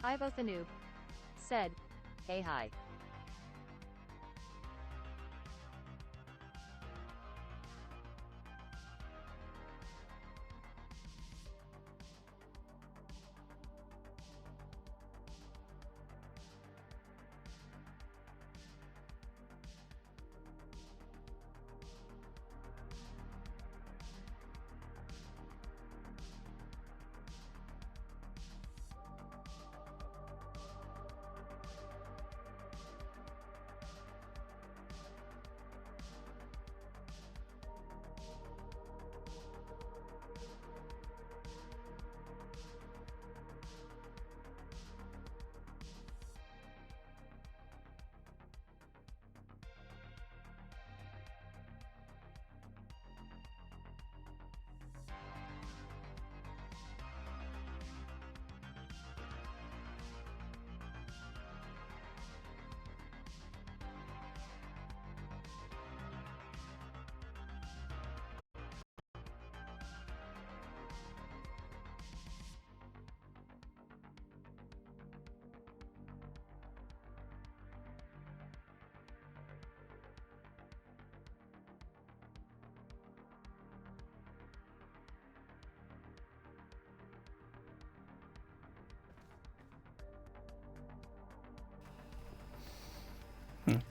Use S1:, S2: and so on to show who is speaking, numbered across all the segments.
S1: Ivo the noob said, "Hey hi."
S2: Okay.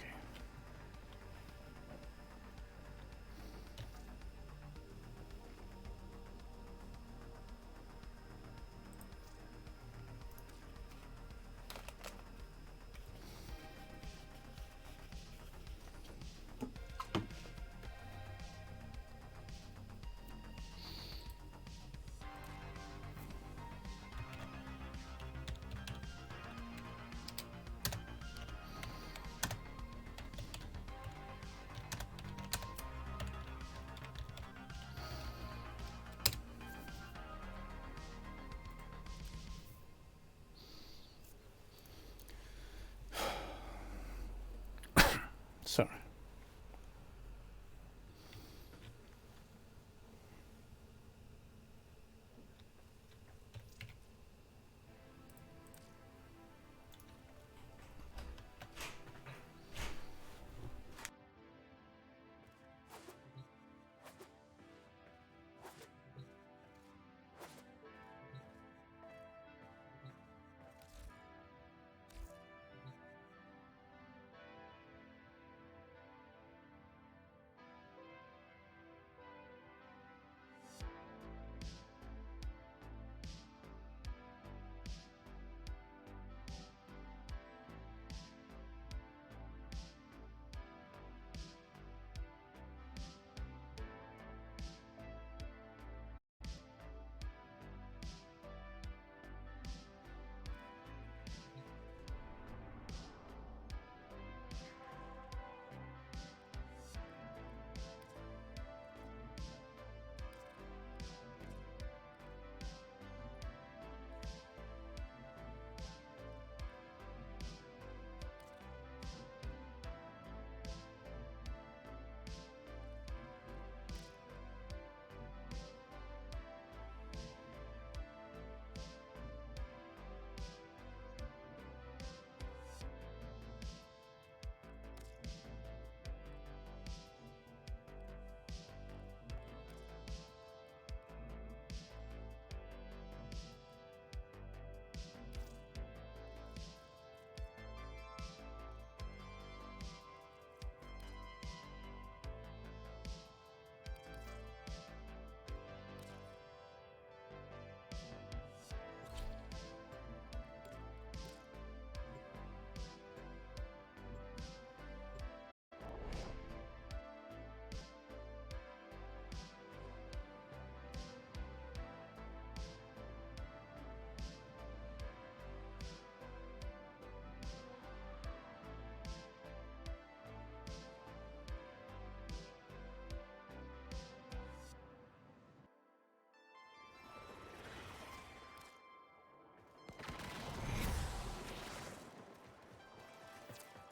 S2: Sorry.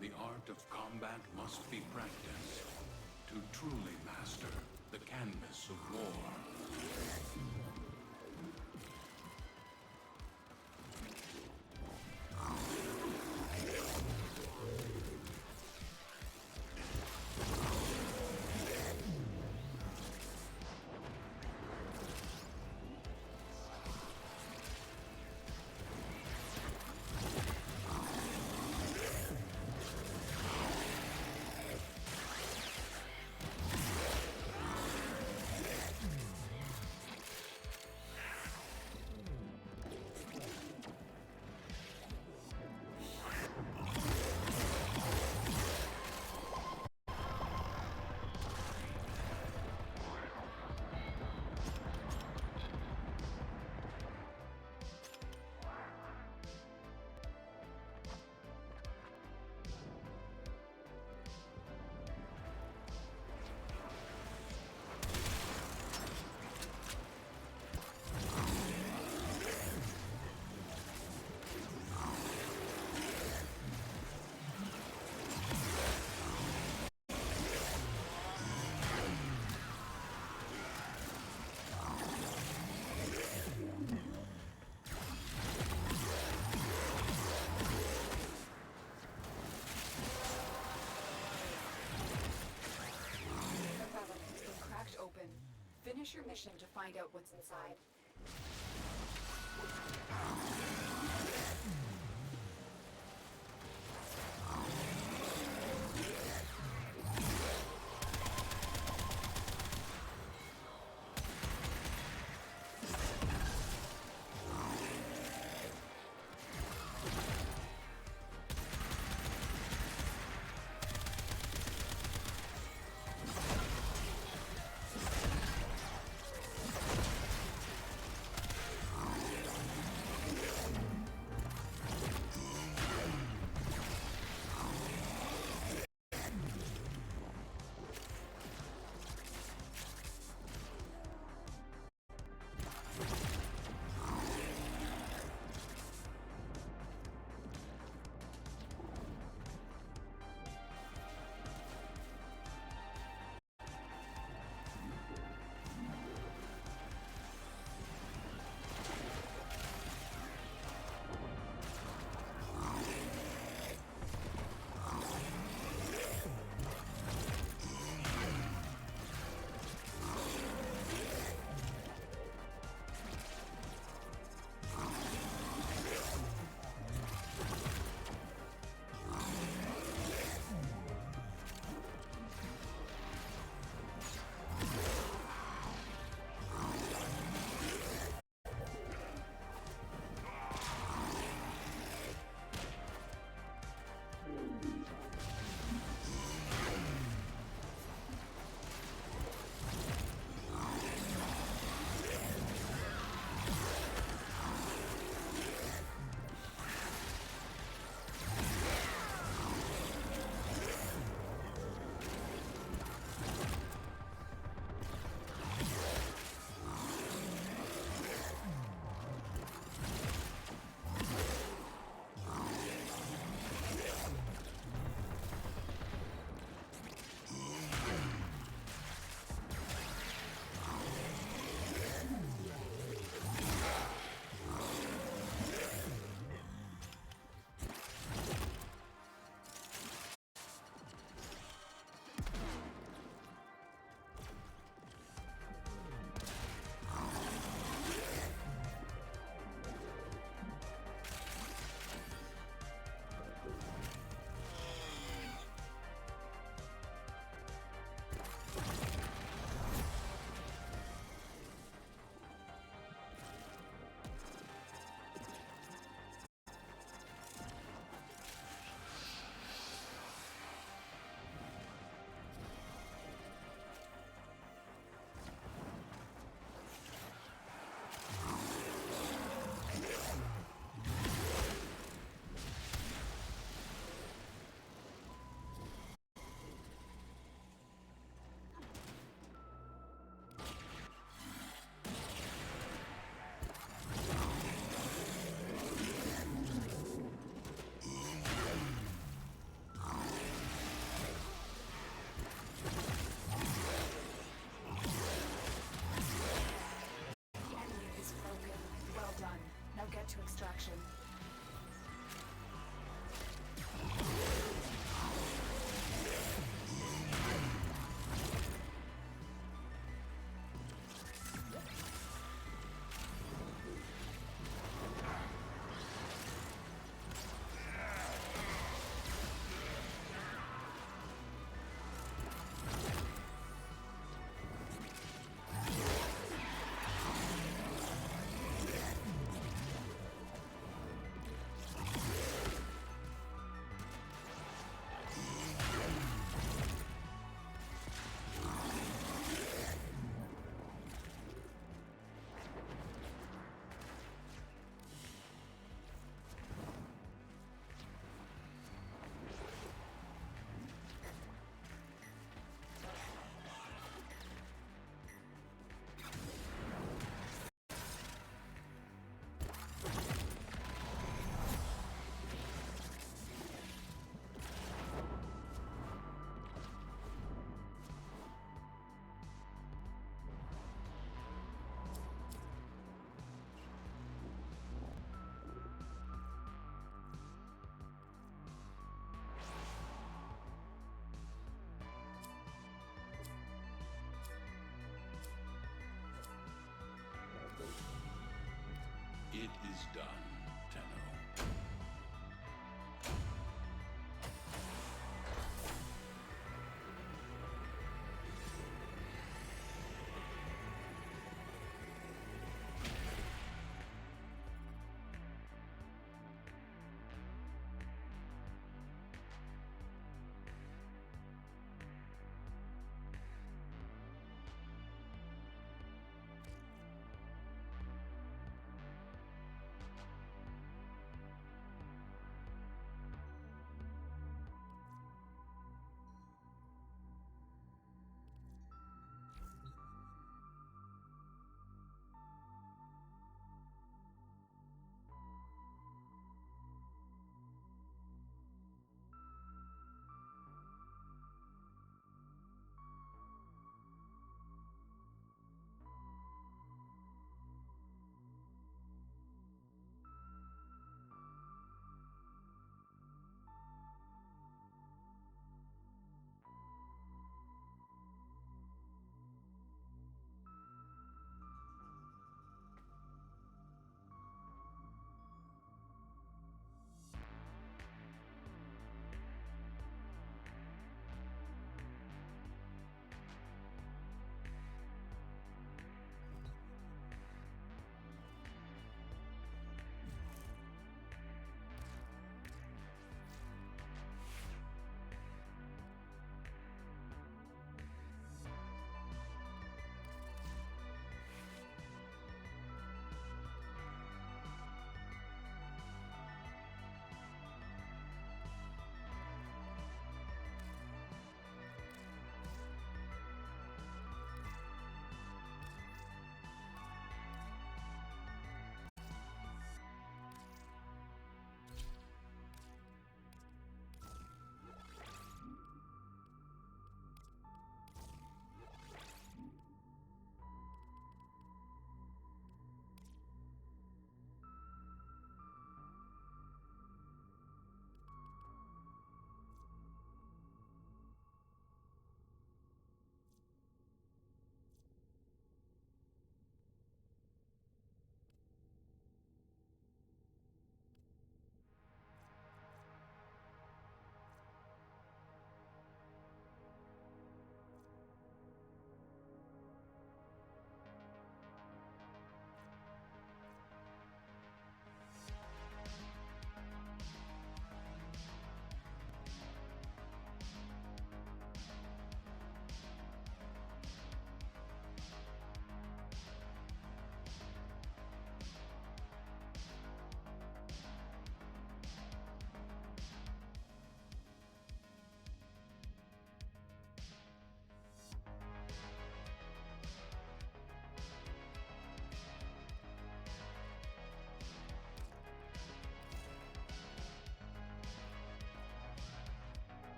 S3: The art of combat must be practiced to truly master the canvas of war.
S4: open. Finish your mission to find out what's inside.
S3: is done, Tenno.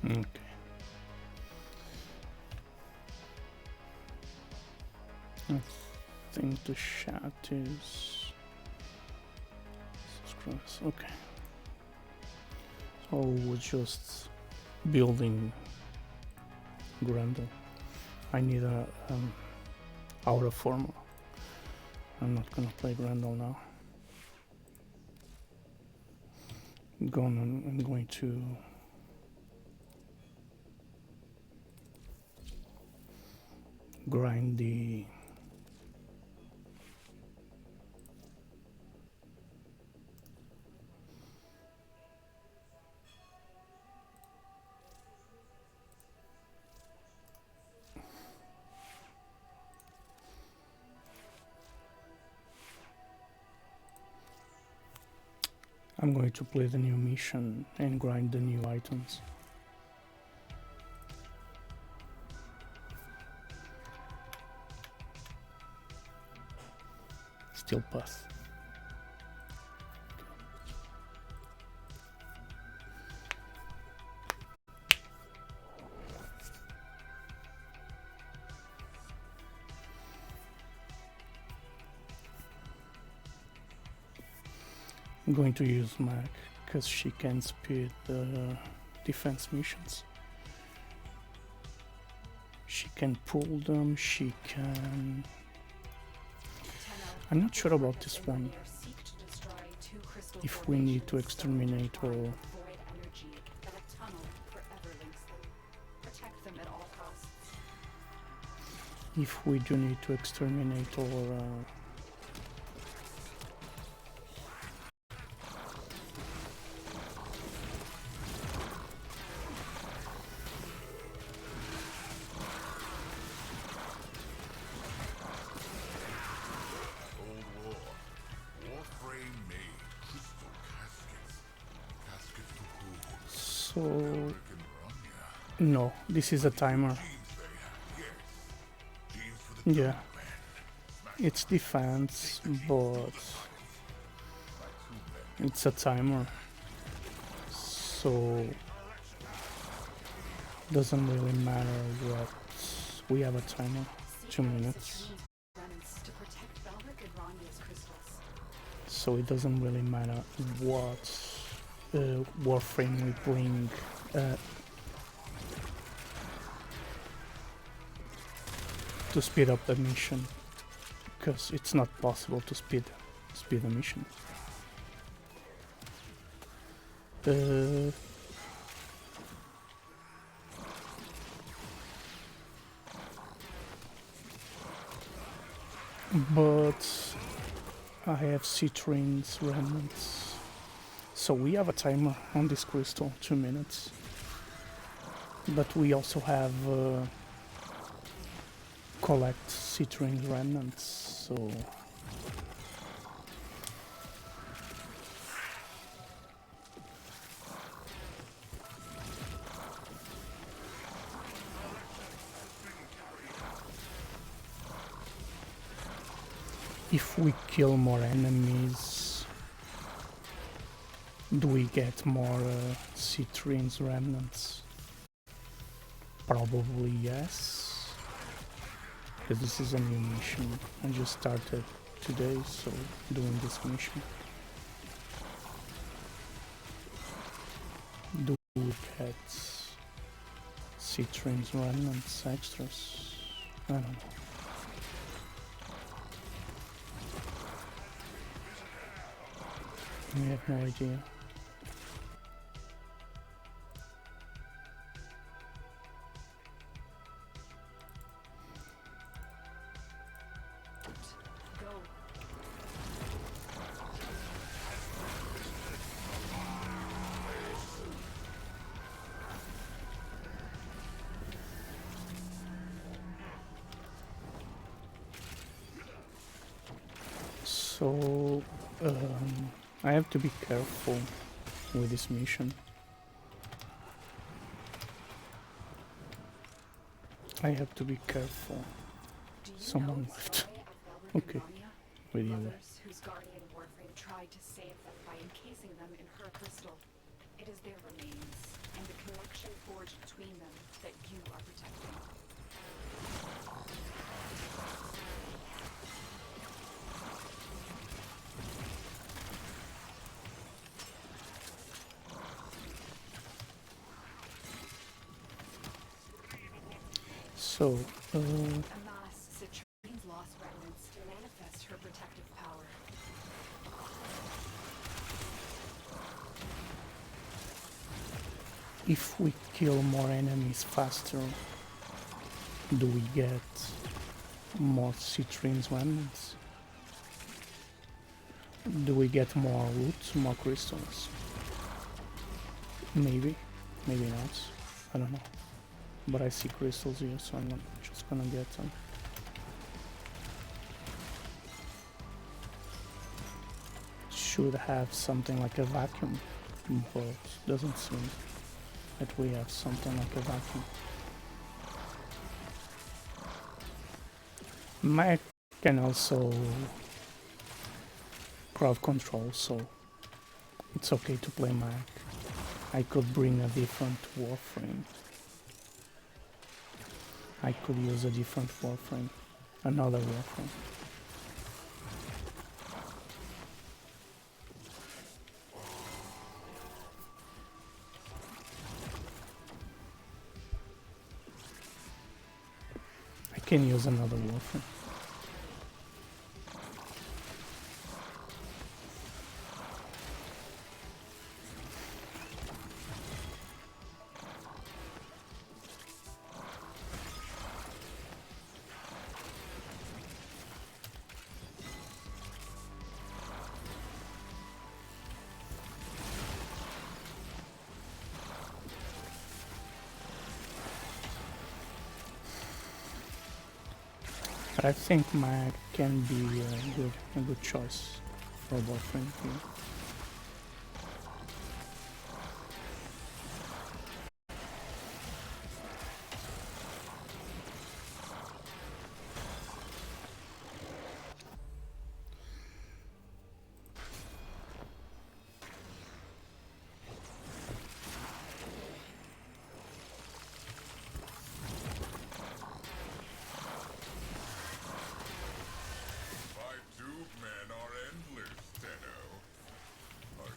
S2: Okay. I think the chat is subscribers. Okay. So we're just building Grendel. I need a outer formula. I'm not gonna play Grendel now. I'm going to grind the I'm going to play the new mission and grind the new items. Still pass. I'm going to use Mac because she can speed defense missions. She can pull them, she can... I'm not sure about this one. If we need to exterminate or... If we do need to exterminate or... So... No, this is a timer. Yeah. It's defense, but... It's a timer. So... Doesn't really matter what... We have a timer. 2 minutes. So it doesn't really matter what warframe we bring to speed up the mission, because it's not possible to speed the mission. But I have citrines, remnants. So we have a timer on this crystal, 2 minutes. But we also have collect citrine remnants, so... If we kill more enemies, do we get more citrines remnants? Probably yes, because this is a new mission. I just started today, so doing this mission. Do we get citrines remnants extras? I don't know. I have no idea. So, I have to be careful with this mission. I have to be careful. Someone left. Okay, with you.
S4: Whose guardian warframe tried to save them by encasing them in her crystal. It is their remains, and the connection forged between them that you are protecting.
S2: So,
S4: Amass Citrine's lost remnants to manifest her protective power.
S2: if we kill more enemies faster, do we get more citrines remnants? Do we get more loot, more crystals? Maybe, maybe not. I don't know. But I see crystals here, so I'm not just gonna get them. Should have something like a vacuum, but doesn't seem that we have something like a vacuum. Mag can also crowd control, so it's okay to play Mag. I could bring a different warframe. I could use a different warframe, another warframe. I can use another warframe. But I think Mag can be a good choice for warframe here.
S5: My tube men are endless, Tenno. Are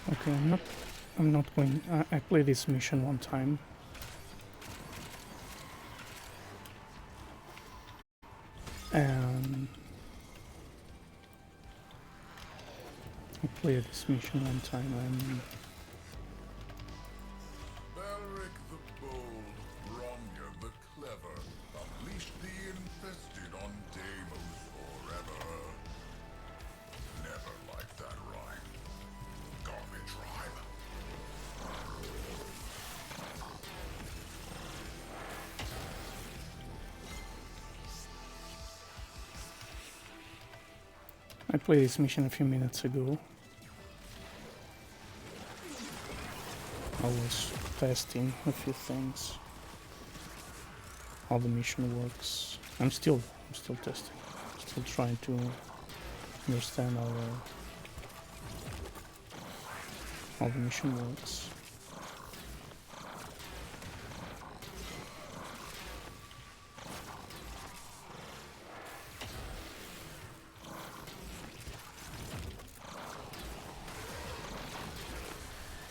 S5: you?
S2: Okay, I'm not going. I played this mission one time. And I played this mission one time and
S5: Balric the bold, Bronja the clever, unleashed the infested on Deimos forever. Never liked that rhyme. Garbage rhyme.
S2: I played this mission a few minutes ago. I was testing a few things, how the mission works. I'm still testing, still trying to understand how the mission works.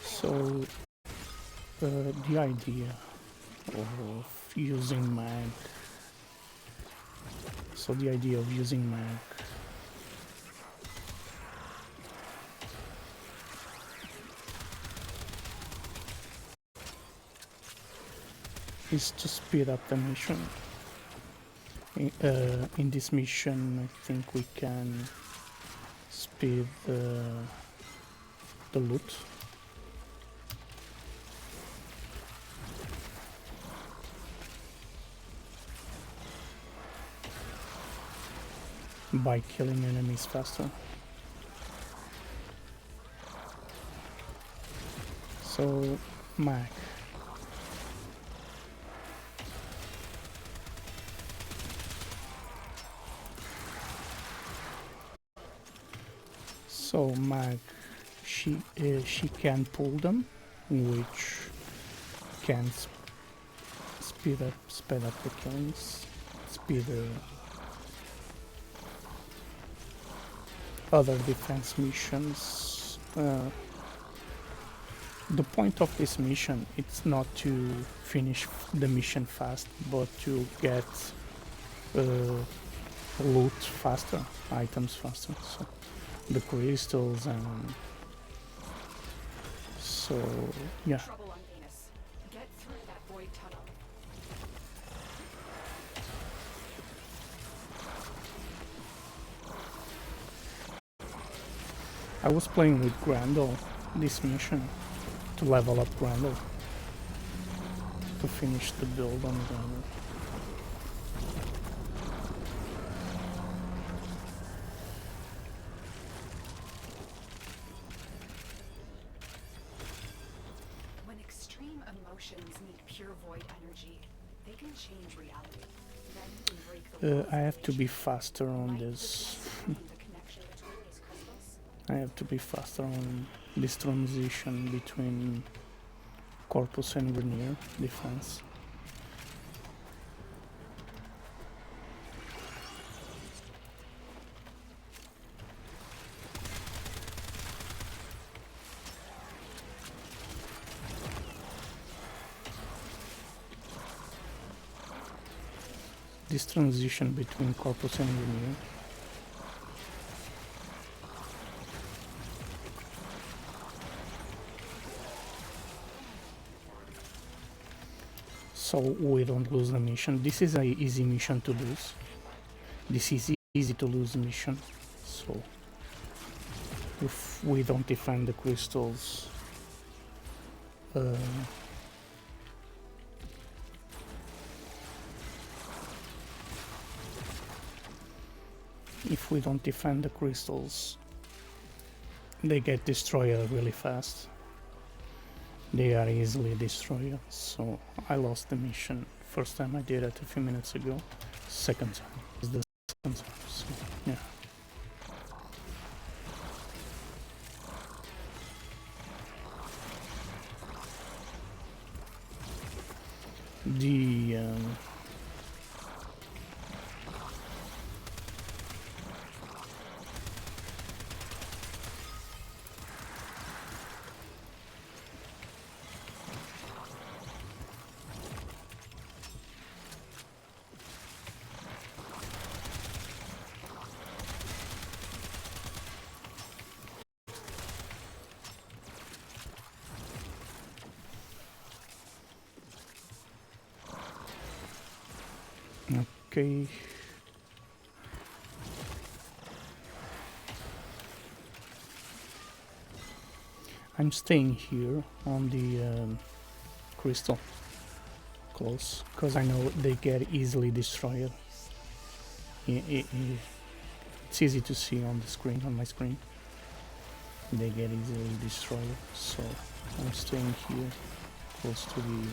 S2: So the idea of using Mag, is to speed up the mission. In this mission, I think we can speed the loot. By killing enemies faster. So, Mag. So Mag, she can pull them, which can speed up the killings, speed other defense missions. The point of this mission, it's not to finish the mission fast, but to get loot faster, items faster. So the crystals and so yeah.
S4: Trouble on Venus. Get through that void tunnel.
S2: I was playing with Grendel this mission to level up Grendel, to finish the build on Grendel.
S4: When extreme emotions need pure void energy, they can change reality. Then we break the laws
S2: I
S4: of
S2: have to be
S4: nature.
S2: faster on
S4: Might
S2: this.
S4: the connection between these crystals?
S2: I have to be faster on this transition between Corpus and Vernier defense. This transition between Corpus and Vernier. So we don't lose the mission. This is an easy mission to lose. This is easy to lose mission. So if we don't defend the crystals, if we don't defend the crystals, they get destroyed really fast. They are easily destroyed. So I lost the mission. First time I did it a few minutes ago. Second time is the second time. So yeah. The okay. I'm staying here on the crystal close because I know they get easily destroyed. It's easy to see on the screen, on my screen. They get easily destroyed, so I'm staying here close to the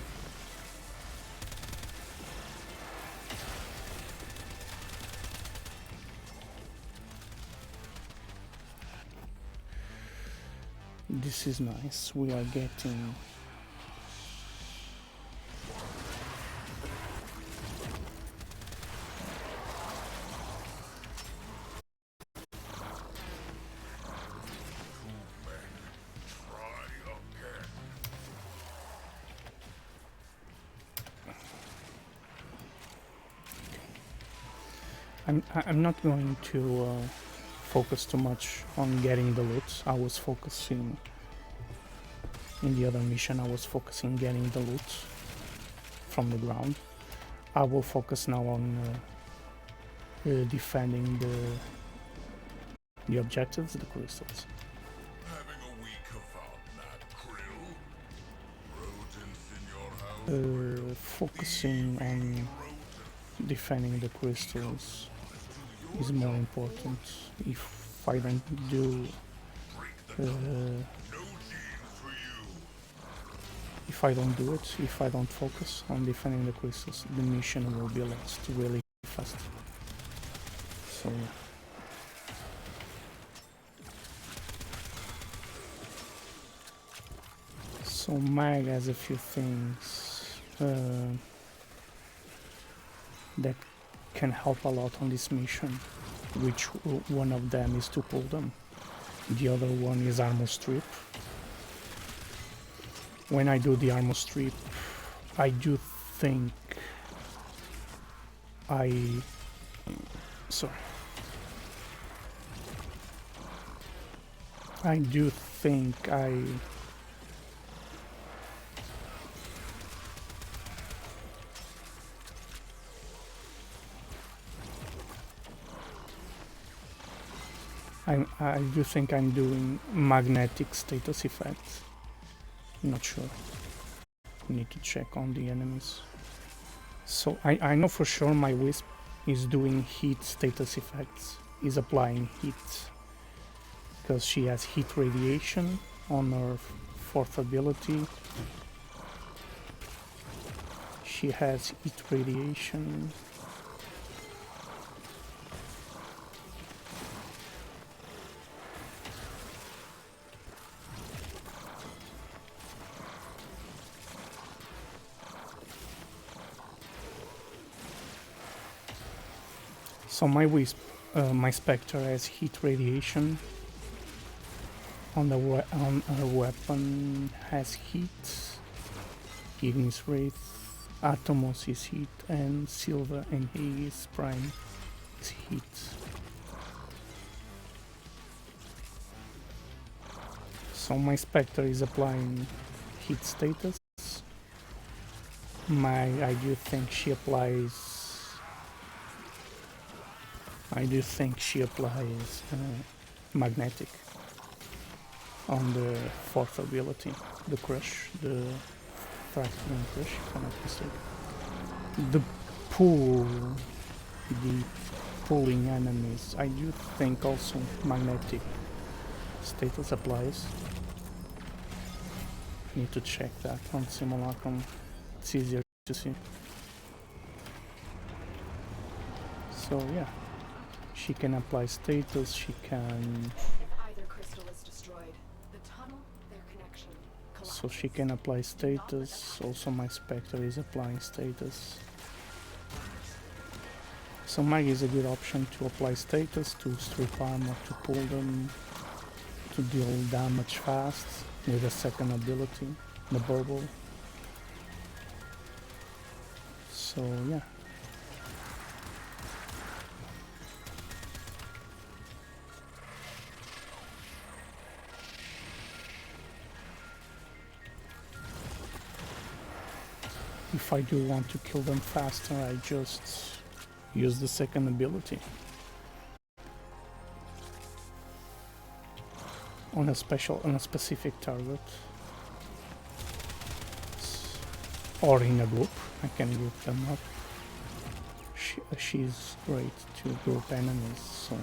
S2: This is nice. We are getting I'm not going to focus too much on getting the loot. I was focusing in the other mission. I was focusing getting the loot from the ground. I will focus now on defending the objectives, the crystals.
S5: Having a week about that, Krill? Rodents in your house?
S2: Focusing on defending the crystals is more important. If I don't do if I don't do it, if I don't focus on defending the crystals, the mission will be lost really fast. So So Mag has a few things that can help a lot on this mission, which one of them is to pull them. The other one is armor strip. When I do the armor strip, I do think I do think I do think I'm doing magnetic status effects. Not sure. Need to check on the enemies. So I know for sure my Wisp is doing heat status effects. Is applying heat. Because she has heat radiation on her fourth ability. She has heat radiation. So my Wisp, my Spectre has heat radiation. On her weapon has heat. Ignis Wraith, Atomos is heat, and Silva and Hades Prime is heat. So my Spectre is applying heat status. I do think she applies. Magnetic on the fourth ability, the Crush, the Fracturing Crush, if I'm not mistaken. The pulling enemies, I do think also magnetic status applies. Need to check that on Simulacrum, it's easier to see. So yeah, she can apply status, she can... So she can apply status, also my Spectre is applying status. So Mag is a good option to apply status, to strip armor, to pull them, to deal damage fast with a second ability, the bubble. So yeah. If I do want to kill them faster, I just use the second ability on a specific target, or in a group. I can group them up. She's great to group enemies, so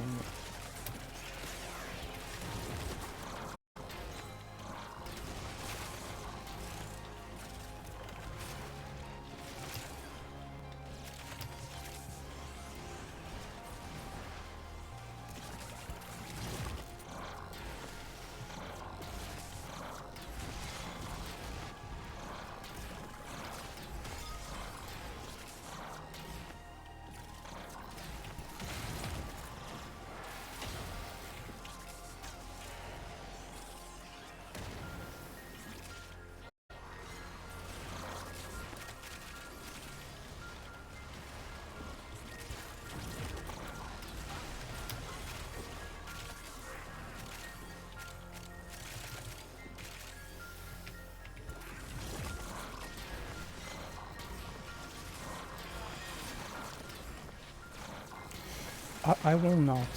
S2: I will not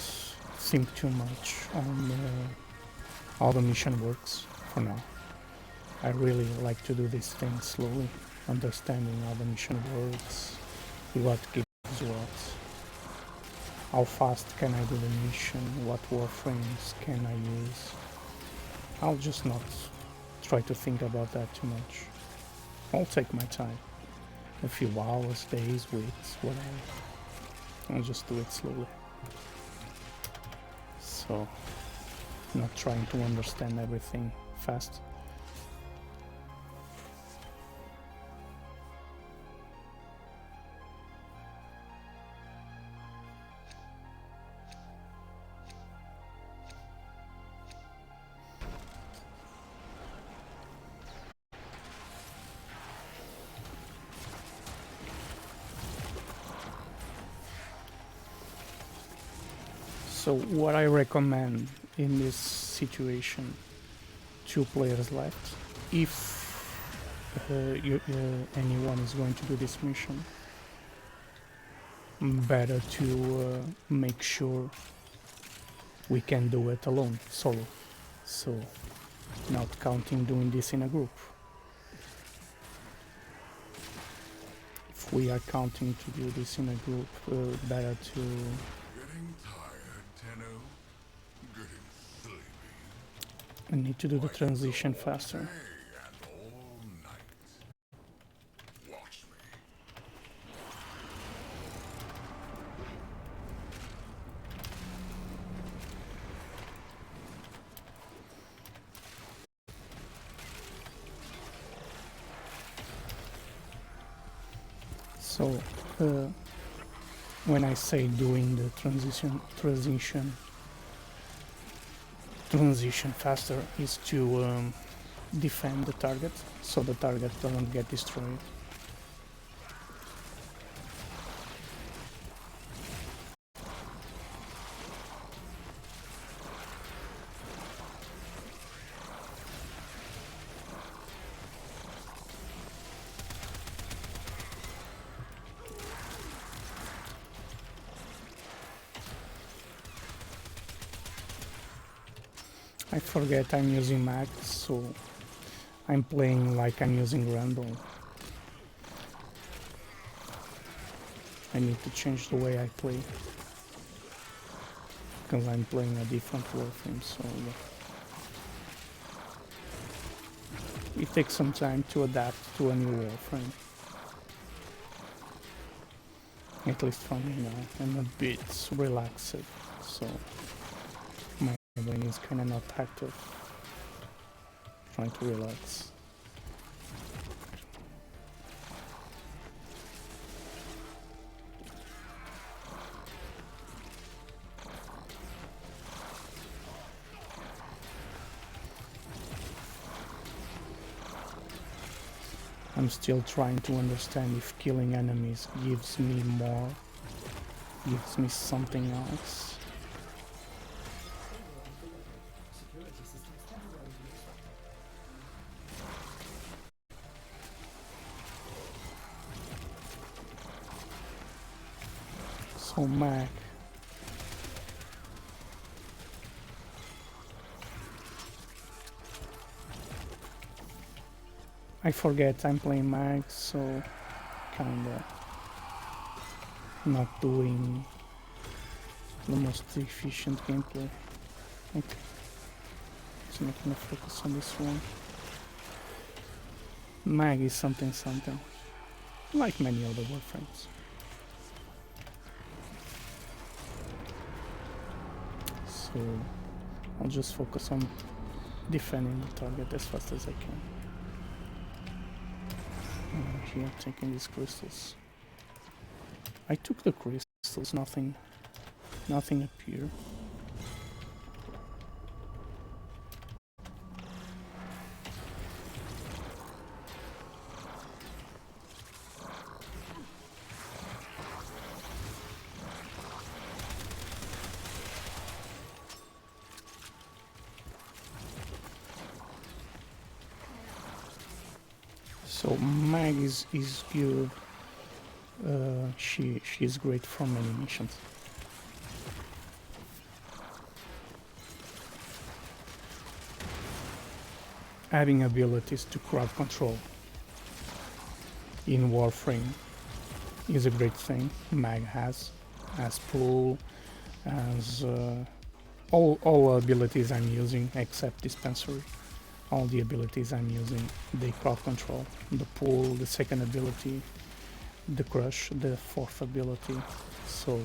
S2: think too much on how the mission works for now. I really like to do these things slowly, understanding how the mission works, what gives what, how fast can I do the mission, what warframes can I use. I'll just not try to think about that too much. I'll take my time, a few hours, days, weeks, whatever. I'll just do it slowly. So, not trying to understand everything fast. So what I recommend in this situation, 2 players left, if anyone is going to do this mission, better to make sure we can do it alone, solo. So not counting doing this in a group. If we are counting to do this in a group, better to
S5: Getting tired, Tenno? Getting sleepy?
S2: I need to do the transition faster.
S5: Day and all night. Watch me.
S2: So when I say doing the transition faster is to defend the target, so the target doesn't get destroyed. I forget I'm using Mac, so I'm playing like I'm using Randall. I need to change the way I play, because I'm playing a different warframe, so it takes some time to adapt to a new warframe. At least for me now, I'm a bit relaxed, so my brain is kinda not active. Trying to relax. I'm still trying to understand if killing enemies gives me more, gives me something else. So Mac. I forget I'm playing Mag, so kinda not doing the most efficient gameplay. Okay, so I'm not gonna focus on this one. Mag is something, like many other warframes. So I'll just focus on defending the target as fast as I can. Here, taking these crystals. I took the crystals, nothing appeared. So Mag is good. She's great for many missions. Having abilities to crowd control in Warframe is a great thing. Mag has pull, as all abilities I'm using except dispensary. All the abilities I'm using, they crowd control. The pull, the second ability, the crush, the fourth ability. So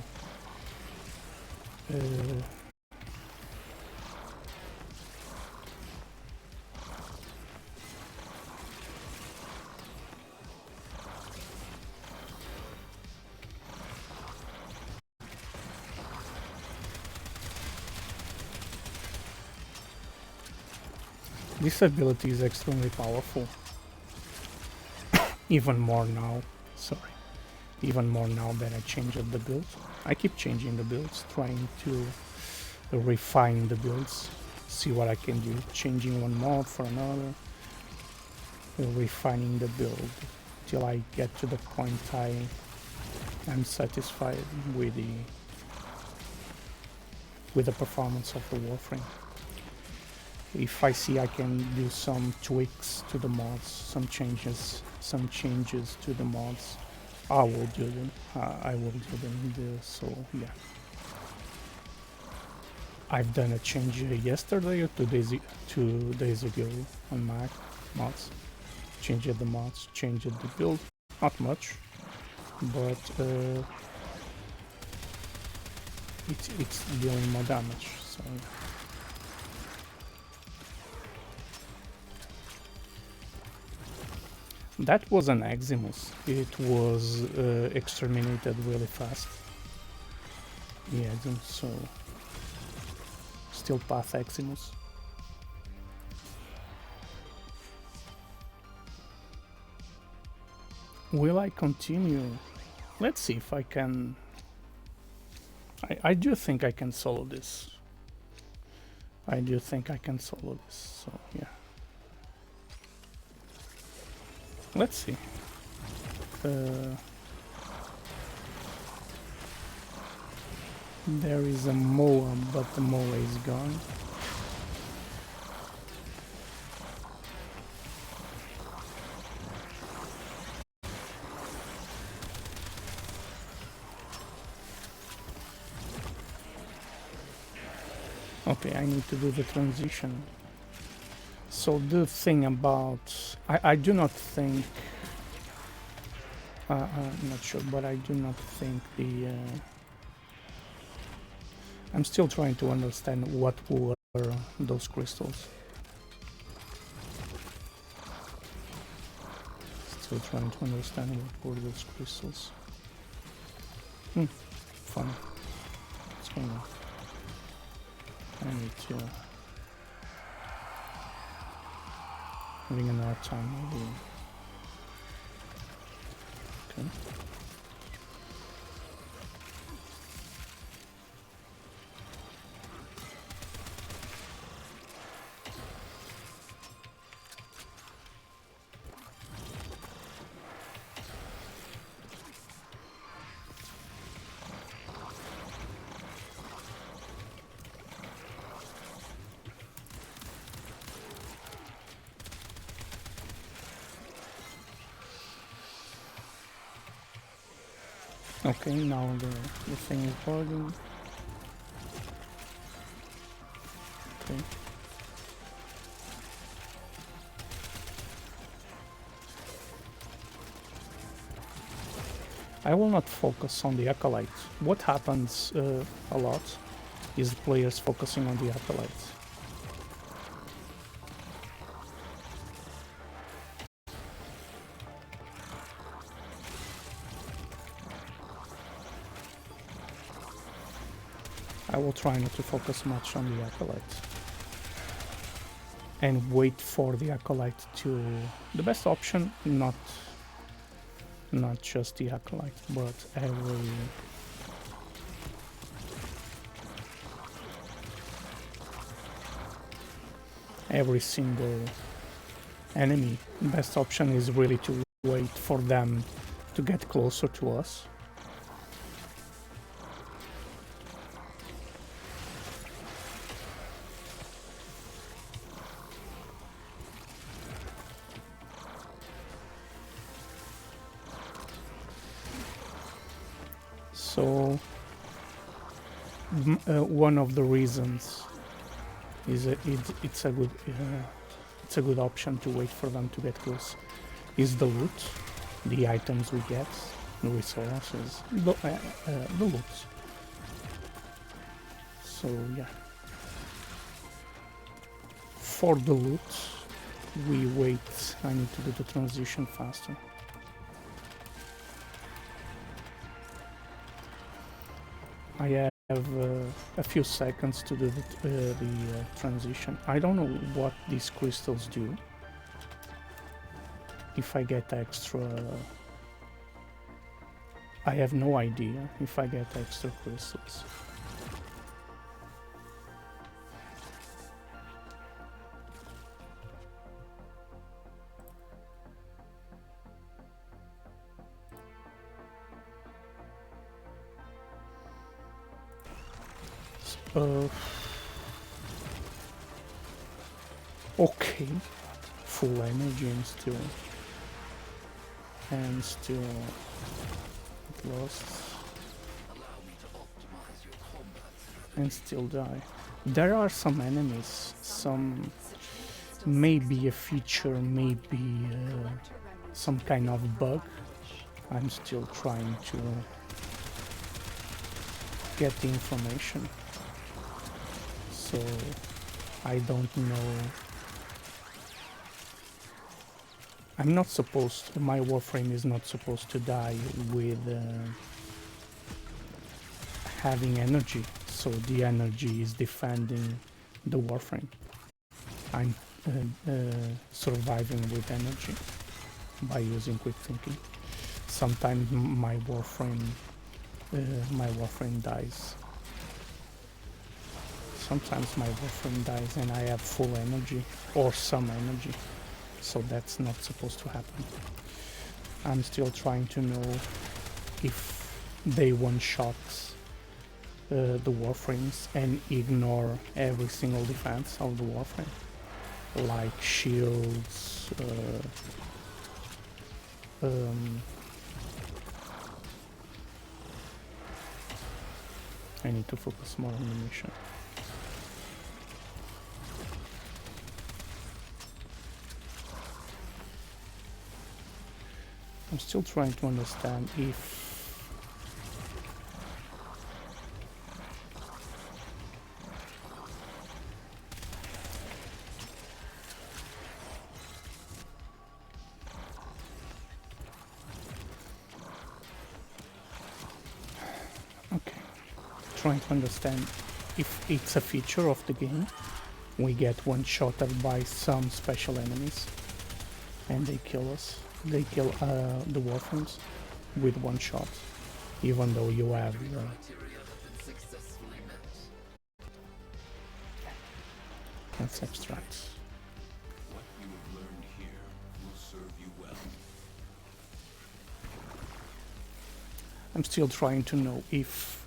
S2: this ability is extremely powerful. Even more now that I changed the build. I keep changing the builds, trying to refine the builds, see what I can do, changing one mod for another, refining the build till I get to the point I am satisfied with the performance of the warframe. If I see I can do some tweaks to the mods, some changes to the mods, I will do them. So yeah. I've done a change yesterday or 2 days ago on my mods. Changed the mods, changed the build. Not much, but it's dealing more damage. So. That was an Eximus. It was exterminated really fast. Yeah, so still path Eximus. Will I continue? Let's see if I can. I do think I can solo this. So yeah. Let's see. There is a Moa, but the Moa is gone. Okay, I need to do the transition. So the thing about... I do not think... I'm not sure, but I do not think the... I'm still trying to understand what were those crystals. Still trying to understand what were those crystals. Funny. What's going on? I need to... having an hard time maybe. Okay. Okay, now the thing is bugging. Okay. I will not focus on the Acolyte. What happens a lot is the players focusing on the Acolyte. I will try not to focus much on the Acolyte and wait for the Acolyte to... The best option, not just the Acolyte, but every single enemy. The best option is really to wait for them to get closer to us. So one of the reasons is it's a good option to wait for them to get close is the loot, the items we get, the resources, the loot. So yeah, for the loot we wait. I need to do the transition faster. I have a few seconds to do the transition. I don't know what these crystals do. If I get extra... I have no idea if I get extra crystals. Uh, okay, full energy and still lost and still die. There are some enemies, some maybe a feature, maybe some kind of bug. I'm still trying to get the information, so I don't know. I'm not supposed, my warframe is not supposed to die with having energy, so the energy is defending the warframe. I'm surviving with energy by using quick thinking. Sometimes my warframe dies. Sometimes my warframe dies and I have full energy or some energy, so that's not supposed to happen. I'm still trying to know if they one-shot the warframes and ignore every single defense of the warframe, like shields, I need to focus more on the mission. I'm still trying to understand if if it's a feature of the game. We get one-shotted by some special enemies and they kill us. They kill the warframes with one shot, even though you have let's extract.
S3: What you have learned here will serve you well.
S2: I'm still trying to know if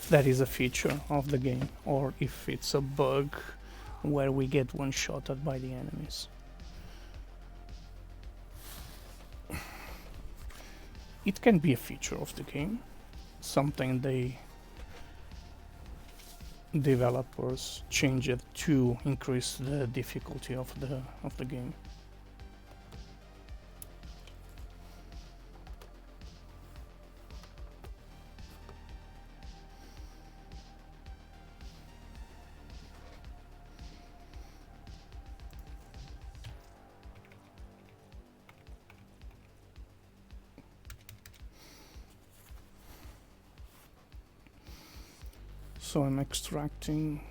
S2: that is a feature of the game, or if it's a bug where we get one-shotted by the enemies. It can be a feature of the game, something the developers change it to increase the difficulty of the game. So I'm extracting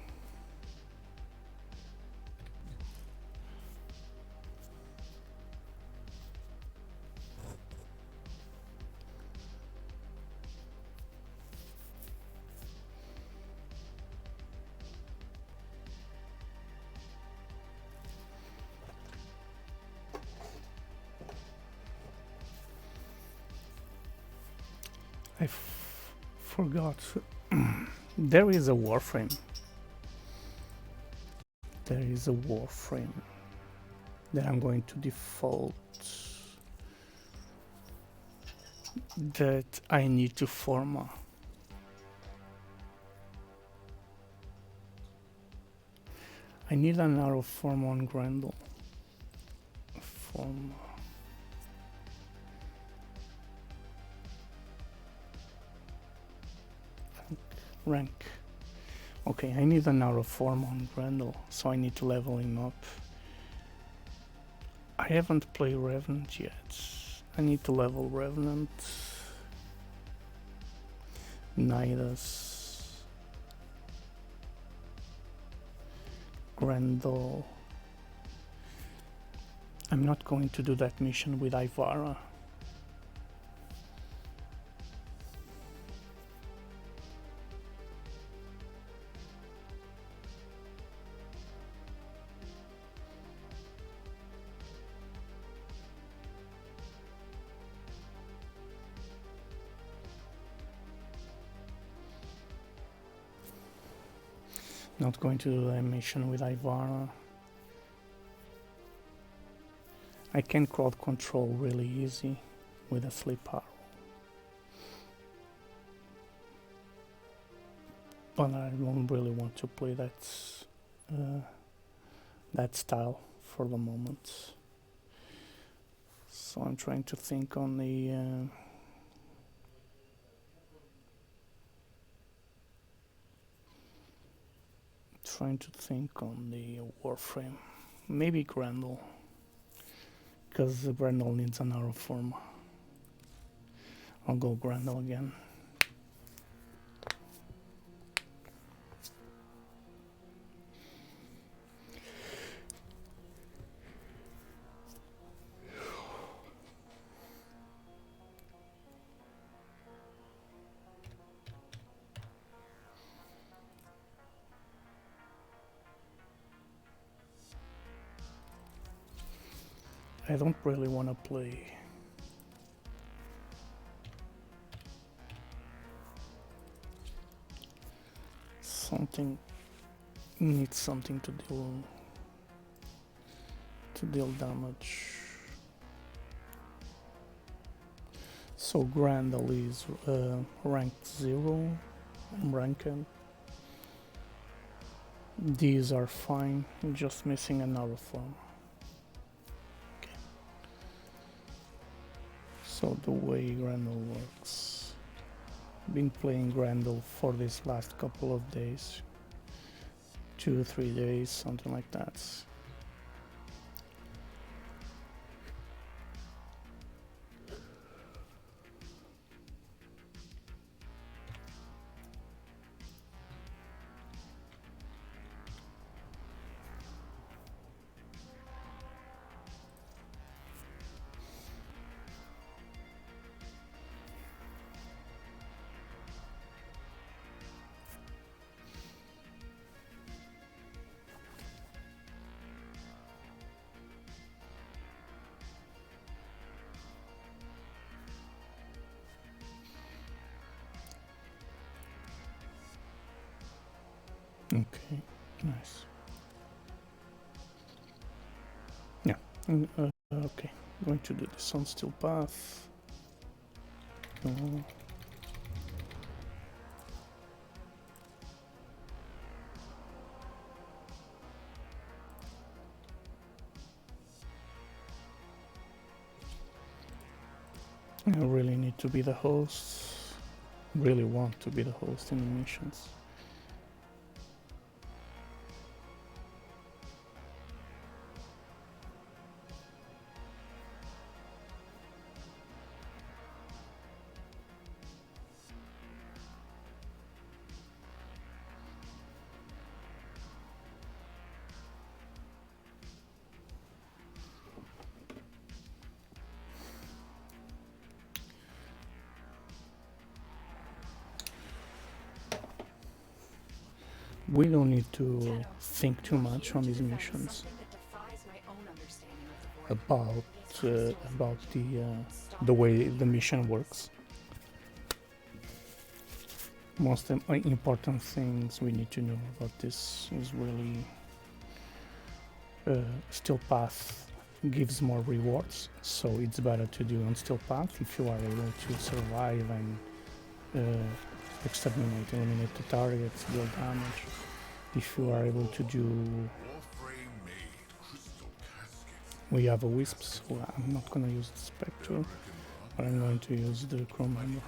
S2: I forgot. There is a warframe. There is a warframe that I'm going to default that I need to forma. I need an arrow form on Grendel. Forma. Rank. Okay, I need an arrow form on Grendel, so I need to level him up. I haven't played Revenant yet. I need to level Revenant. Nidus. Grendel. I'm not going to do that mission with Ivara. Not going to do that mission with Ivara. I can crowd control really easy with a flip arrow. But I don't really want to play that style for the moment. So I'm trying to think on the warframe. Maybe Grendel, because the Grendel needs an arrow form. I'll go Grendel again. I don't really want to play something. Needs something to deal damage. So Grendel is rank 0. I'm ranked. These are fine. Just missing another form. So the way Grendel works, been playing Grendel for this last couple of days, 2 or 3 days, something like that. Okay, nice. Yeah, okay. Going to do this on still path. No. I really need to be the host. Really want to be the host in the missions. We don't need to think too much on these missions about the way the mission works. Most important things we need to know about this is really still path gives more rewards, so it's better to do on still path if you are able to survive and exterminate, eliminate the targets, deal damage. If you are able to do... We have a wisp, so I'm not gonna use the Spectre, but I'm going to use the crew member.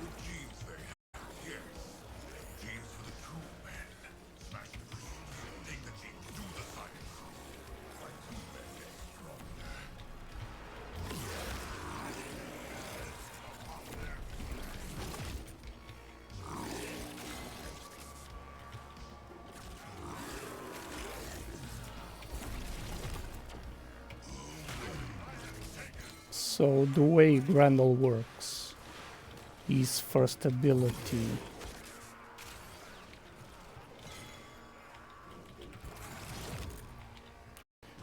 S2: So the way Grendel works, his first ability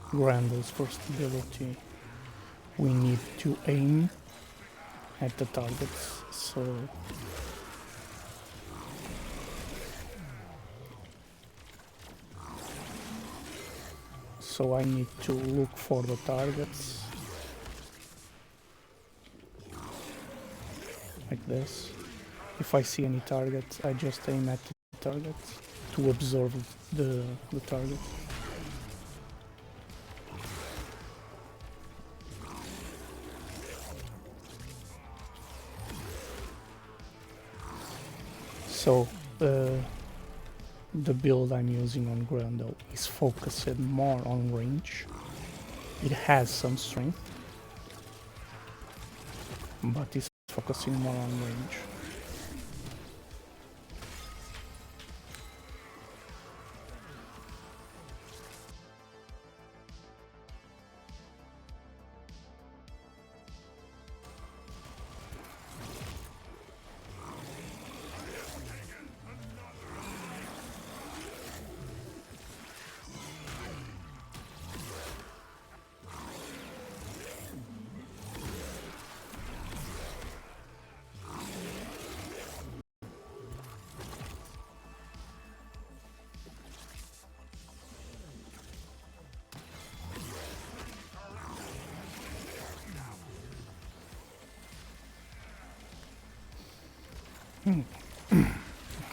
S2: Grendel's first ability, we need to aim at the targets, so so I need to look for the targets like this. If I see any target, I just aim at the target to absorb the target. So the build I'm using on Grundle is focused more on range. It has some strength, but it's focusing more on range.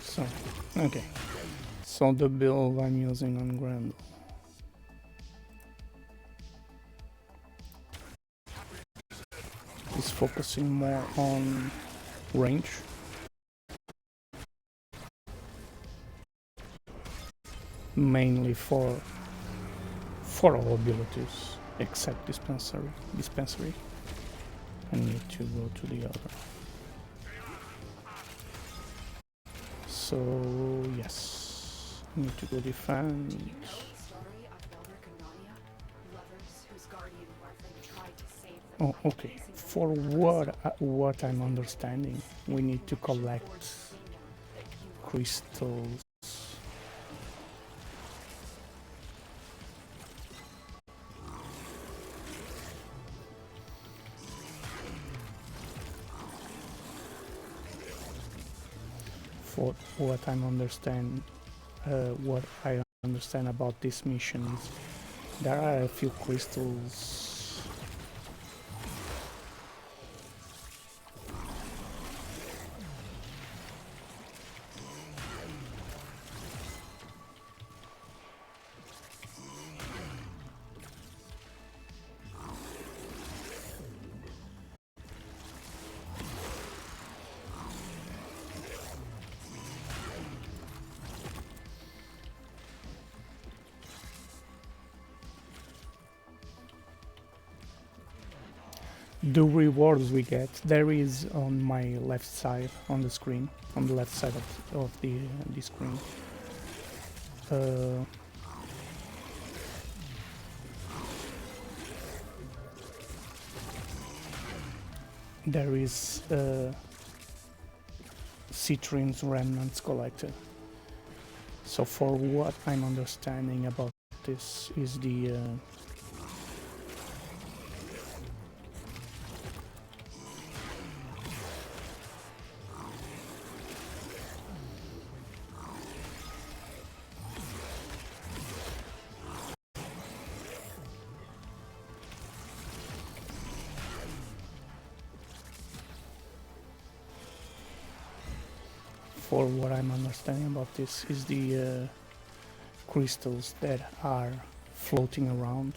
S2: So, okay. So the build I'm using on Grundle is focusing more on range. Mainly for all abilities except dispensary. I need to go to the other. So yes, I need to go defend.
S4: Do you know the story of Elder Canania? Lovers whose guardian warframe tried to save them.
S2: Oh, okay. For what I'm understanding, we need to collect crystals. For what I understand about this mission is there are a few crystals the rewards we get. There is on my left side on the screen, on the left side of the screen. There is Citrin's remnants collected. So for what I'm understanding about this is the for what I'm understanding about this is the crystals that are floating around,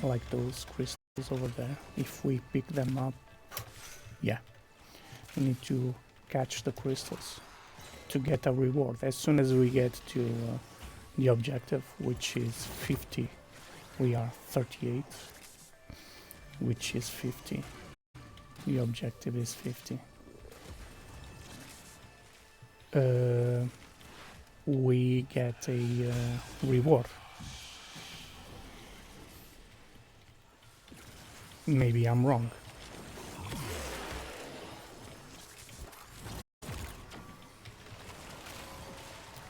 S2: like those crystals over there. If we pick them up, yeah, we need to catch the crystals to get a reward. As soon as we get to the objective, which is 50, we are 38, which is 50. The objective is 50. We get a reward. Maybe I'm wrong.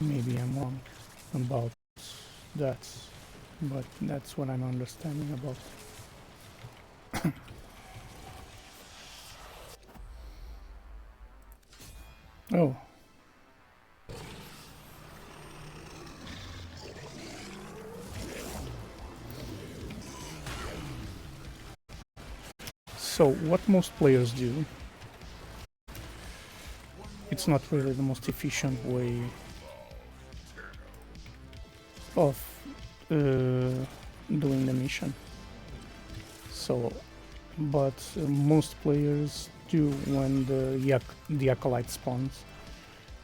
S2: Maybe I'm wrong about that, but that's what I'm understanding about. Oh. So what most players do, it's not really the most efficient way of doing the mission. So, but most players do when the acolyte spawns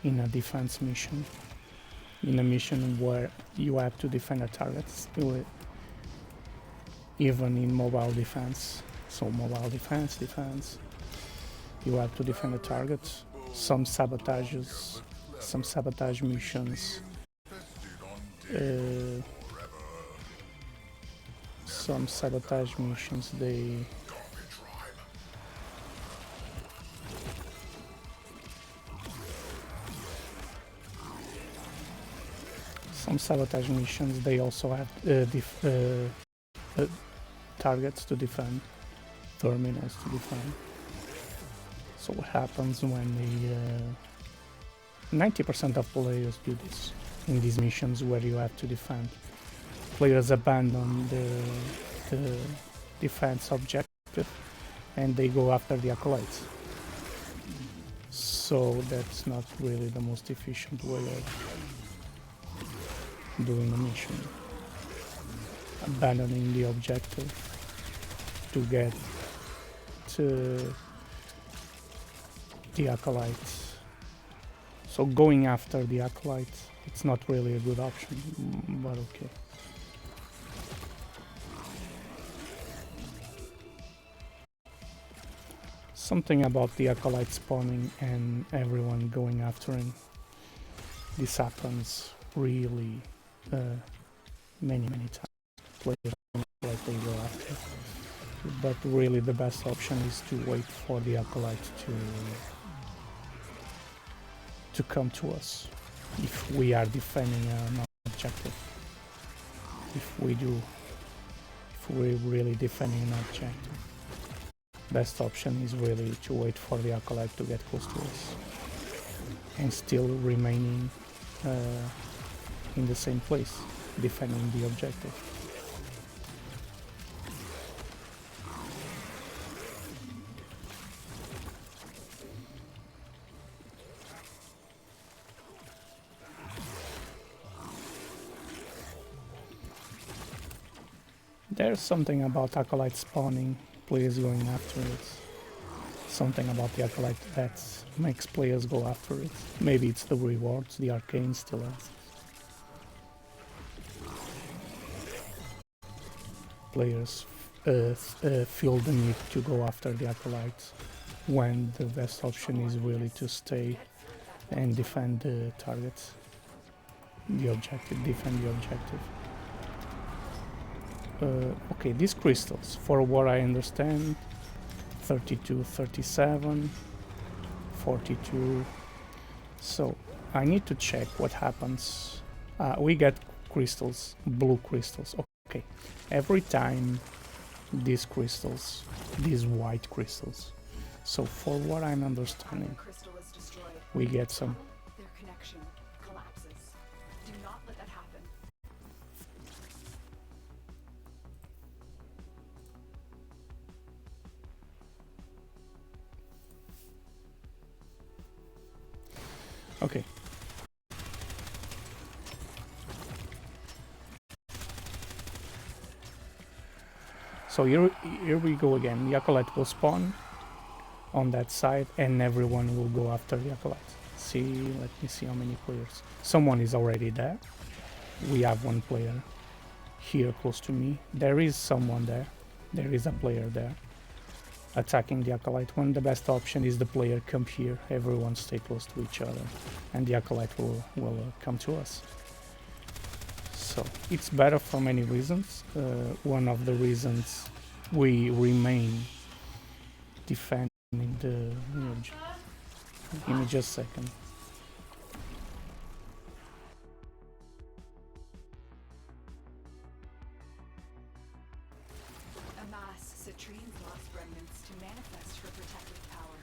S2: in a defense mission, in a mission where you have to defend a target, even in mobile defense. So mobile defense, you have to defend a target. Some sabotage missions, some sabotage missions, they also have targets to defend, terminals to defend. So what happens when 90% of players do this in these missions where you have to defend. Players abandon the defense objective and they go after the acolytes. So that's not really the most efficient way of doing the mission. Abandoning the objective to get to the acolytes. So going after the acolytes, it's not really a good option, but okay. Something about the acolyte spawning and everyone going after him. This happens really many times. Players like they go after. But really the best option is to wait for the acolyte to come to us if we are defending an objective. If we're really defending an objective. Best option is really to wait for the acolyte to get close to us and still remaining in the same place, defending the objective. There's something about acolyte spawning, players going after it. Something about the acolyte that makes players go after it. Maybe it's the rewards, the arcane still has. Players feel the need to go after the acolyte when the best option is really to stay and defend the target, the objective, defend the objective. Okay, these crystals, for what I understand, 32, 37, 42. So I need to check what happens. We get crystals, blue crystals. Okay, every time these crystals, these white crystals. So for what I'm understanding, we get some.
S4: Their connection collapses. Do not let that happen.
S2: Okay. So here we go again. The acolyte will spawn on that side and everyone will go after the acolyte. Let me see how many players. Someone is already there. We have one player here close to me. There is someone there. There is a player there attacking the acolyte. When the best option is the player come here, everyone stay close to each other and the acolyte will come to us. So it's better for many reasons. One of the reasons we remain defending the image. Give me just a second.
S4: Amass Citrine's lost remnants to manifest her protective power.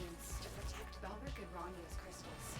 S4: ingredients to protect Belric and Rania's crystals.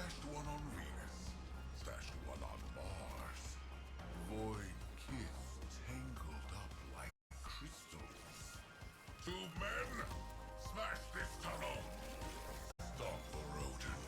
S5: Stashed one on Venus. Stashed one on Mars. Void kiss tangled up like crystals. 2 men, smash this tunnel. Stop the rodent.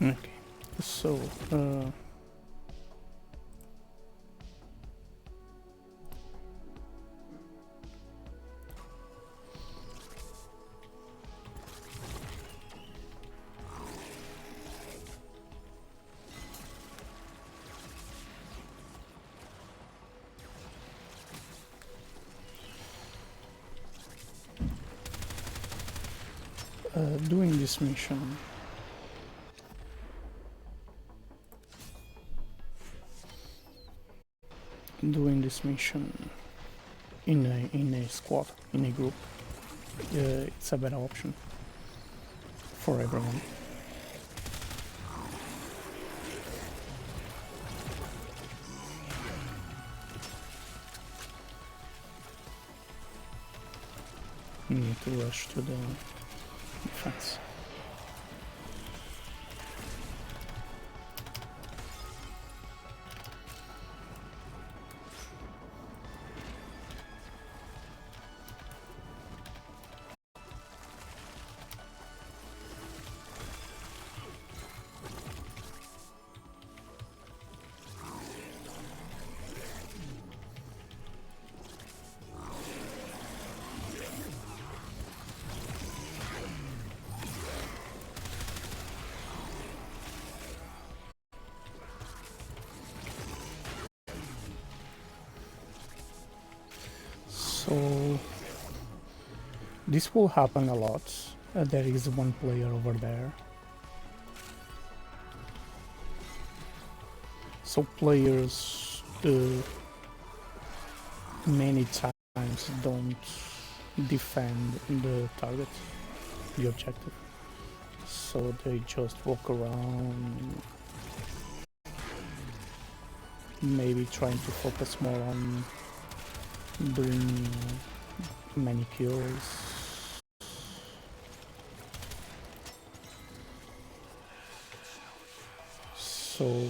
S2: Okay, so doing this mission. Doing this mission in a squad, in a group, it's a better option for everyone. Need to rush to the defense. So this will happen a lot. There is one player over there. So players many times don't defend the target, the objective. So they just walk around, maybe trying to focus more on doing many kills. So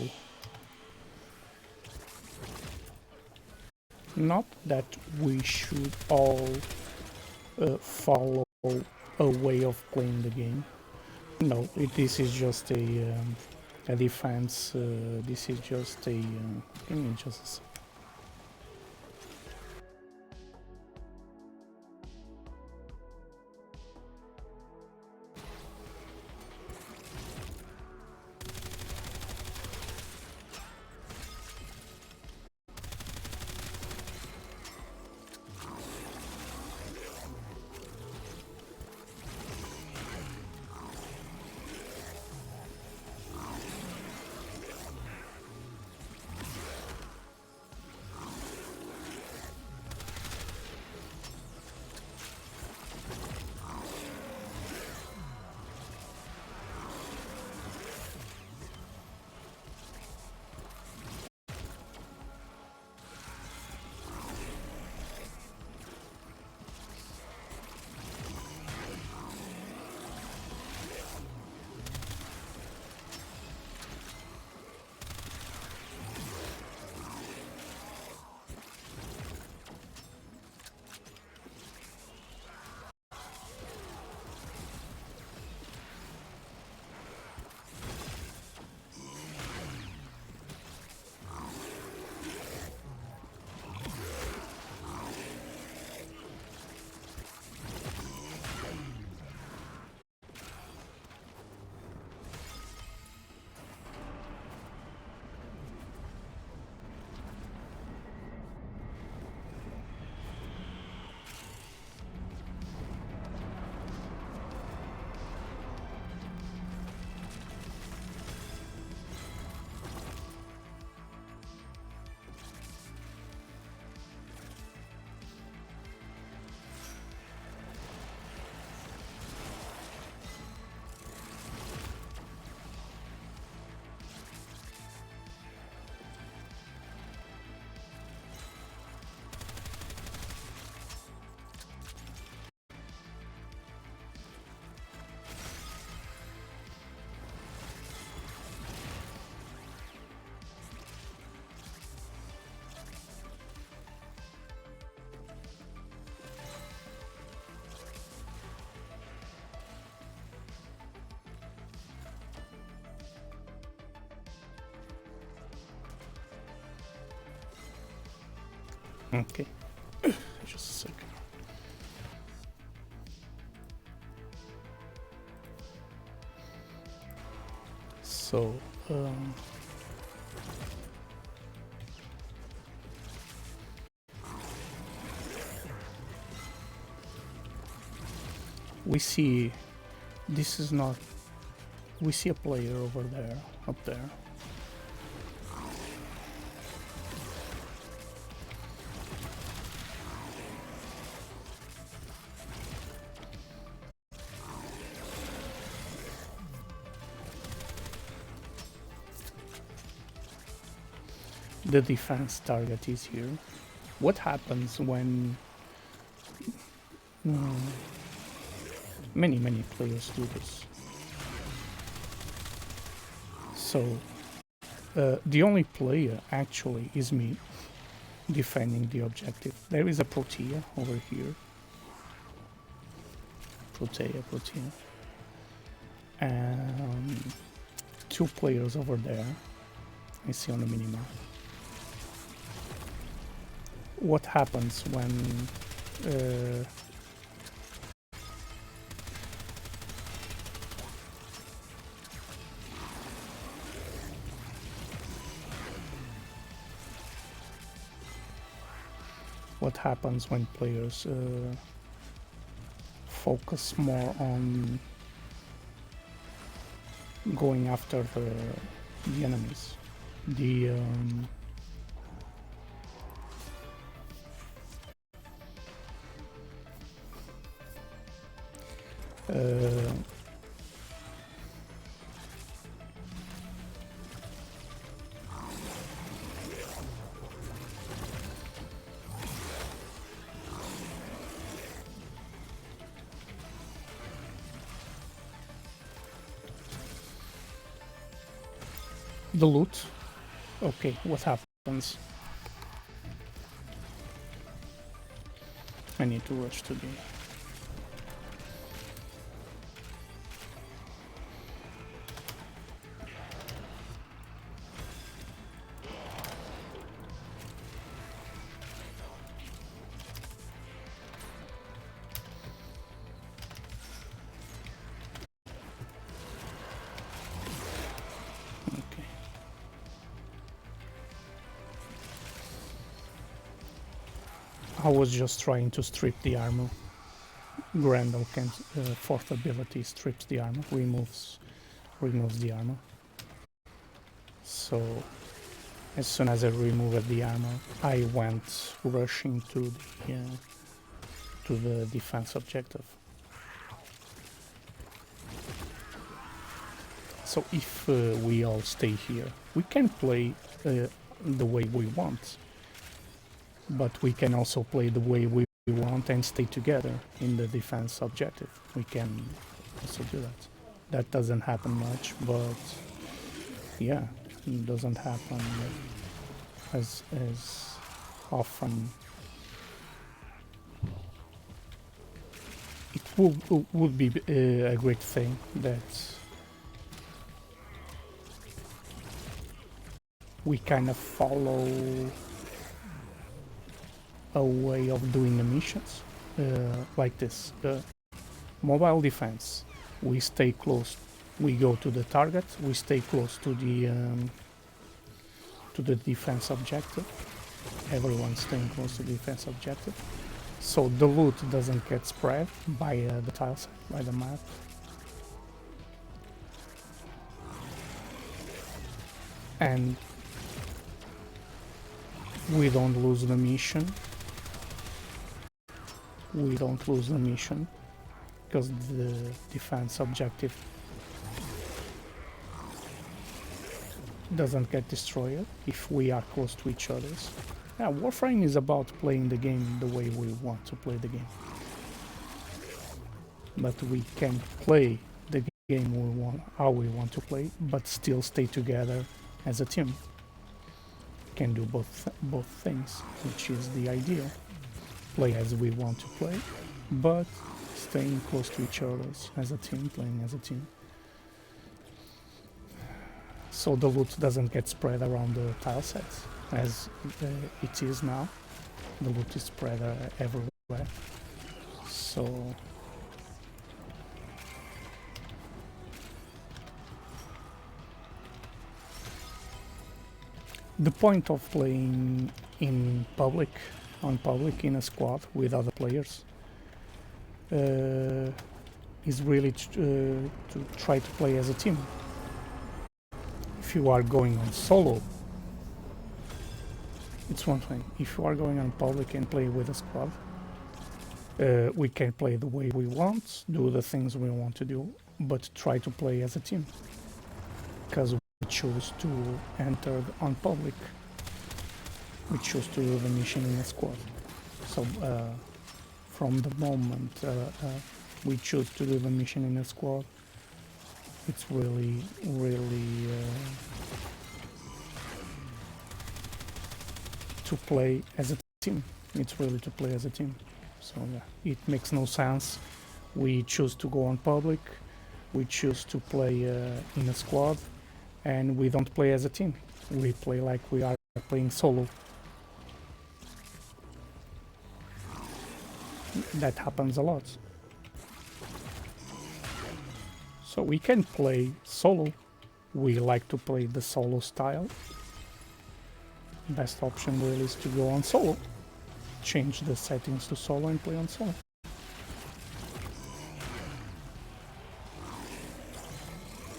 S2: not that we should all follow a way of playing the game. No, this is just a defense. This is just a. Give me just a second. Okay, just a second. So, we see This is not... We see a player over there, up there. The defense target is here. What happens when many players do this? So the only player actually is me defending the objective. There is a Protea over here. Protea. And two players over there. I see on the minimap. What happens when players focus more on going after the enemies? The loot. Okay, what happens? I need to rush to the... I was just trying to strip the armor. Grendel can fourth ability strips the armor, removes the armor. So as soon as I removed the armor, I went rushing to the defense objective. So if we all stay here, we can play the way we want. But we can also play the way we want and stay together in the defense objective. We can also do that. That doesn't happen much, but yeah, it doesn't happen as often. It would be a great thing that we kind of follow a way of doing the missions like this. Mobile defense, we stay close, we go to the target, we stay close to the defense objective. Everyone's staying close to the defense objective, so the loot doesn't get spread by the tiles, by the map. And we don't lose the mission. We don't lose the mission because the defense objective doesn't get destroyed if we are close to each other. Yeah, Warframe is about playing the game the way we want to play the game. But we can play the game how we want to play, but still stay together as a team. Can do both things, which is the ideal. Play as we want to play, but staying close to each other as a team, playing as a team. So the loot doesn't get spread around the tile sets as it is now. The loot is spread everywhere. So the point of playing in public, on public, in a squad with other players, is really to try to play as a team. If you are going on solo, it's one thing. If you are going on public and play with a squad, we can play the way we want, do the things we want to do, but try to play as a team. Because we choose to enter on public. We choose to do the mission in a squad. So from the moment we choose to do the mission in a squad, it's really to play as a team. It's really to play as a team. So yeah, it makes no sense. We choose to go on public, we choose to play in a squad, and we don't play as a team. We play like we are playing solo. That happens a lot. So we can play solo. We like to play the solo style. Best option really is to go on solo. Change the settings to solo and play on solo.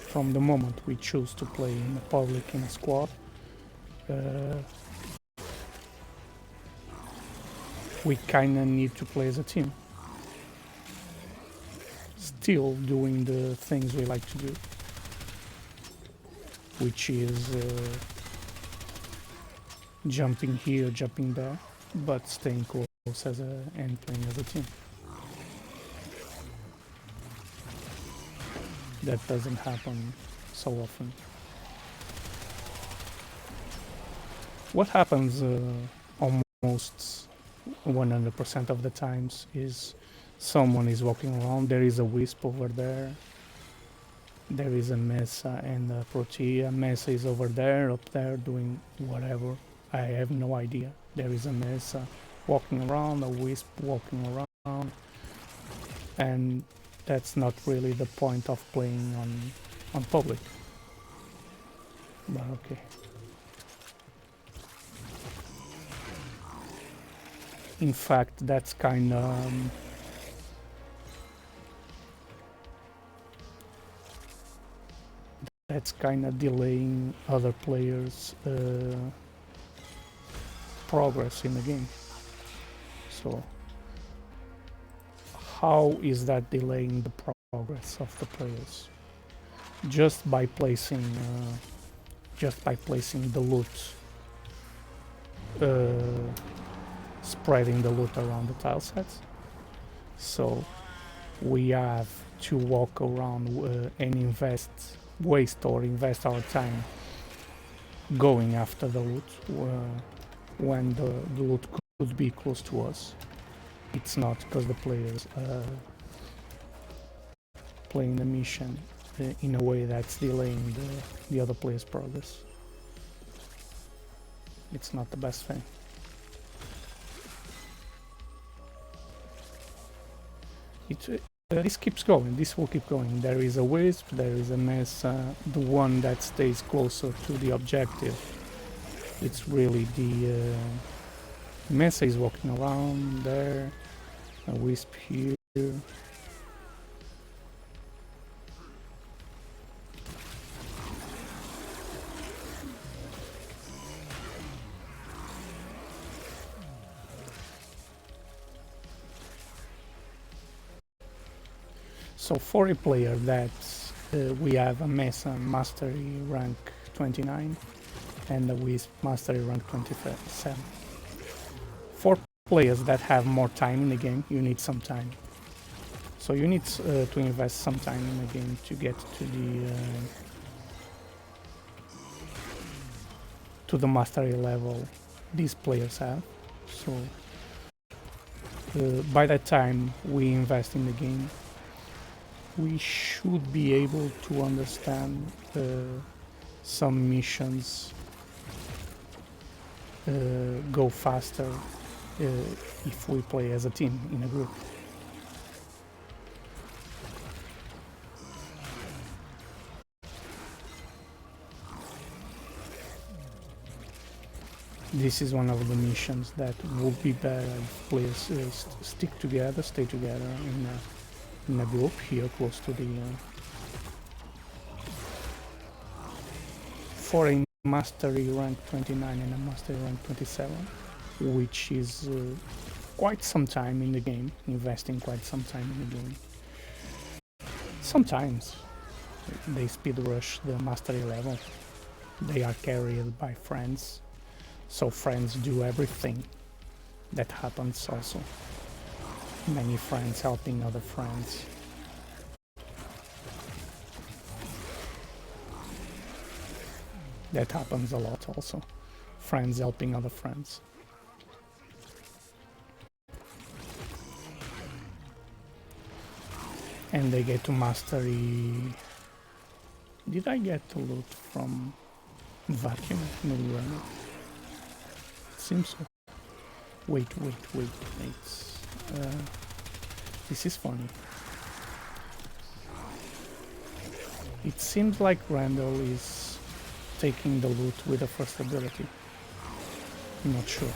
S2: From the moment we choose to play in the public in a squad, we kinda need to play as a team. Still doing the things we like to do, which is jumping here, jumping there, but staying close and playing as a team. That doesn't happen so often. What happens almost 100% of the times is someone is walking around, there is a wisp over there, there is a Mesa and a Protea. Mesa is over there, up there, doing whatever. I have no idea. There is a Mesa walking around, a wisp walking around, and that's not really the point of playing on public. But okay. In fact, that's kind of delaying other players' progress in the game. So how is that delaying the progress of the players? Just by placing the loot, spreading the loot around the tile sets. So we have to walk around and waste our time going after the loot when the loot could be close to us. It's not because the players playing the mission in a way that's delaying the other player's progress. It's not the best thing. This keeps going, this will keep going. There is a wisp, there is a Mesa, the one that stays closer to the objective. It's really the Mesa is walking around there, a wisp here. So for a player that we have a Mesa Mastery rank 29 and a Wisp Mastery rank 27. For players that have more time in the game, you need some time. So you need to invest some time in the game to get to the mastery level these players have. So by that time we invest in the game, we should be able to understand some missions go faster if we play as a team in a group. This is one of the missions that would be better if players stick together, stay together in a group here close to the for a mastery rank 29 and a mastery rank 27, which is quite some time in the game, investing quite some time in the game. Sometimes they speed rush the mastery level. They are carried by friends, so friends do everything. That happens also. Many friends helping other friends. That happens a lot also. Friends helping other friends. And they get to mastery. Did I get to loot from vacuum? No, right? Seems so. Wait. This is funny. It seems like Randall is taking the loot with the first ability. I'm not sure,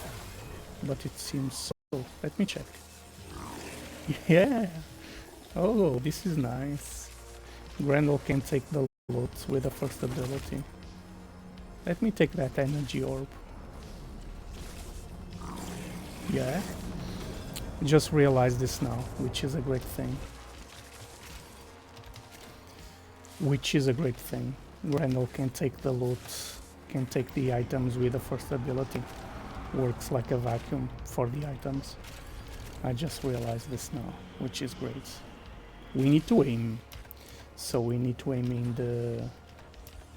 S2: but it seems so. Let me check. Yeah. Oh, this is nice. Grendel can take the loot with the first ability. Let me take that energy orb. Yeah. Just realized this now, which is a great thing. Grendel can take the loot, can take the items with the first ability. Works like a vacuum for the items. I just realized this now, which is great. We need to aim. So we need to aim in the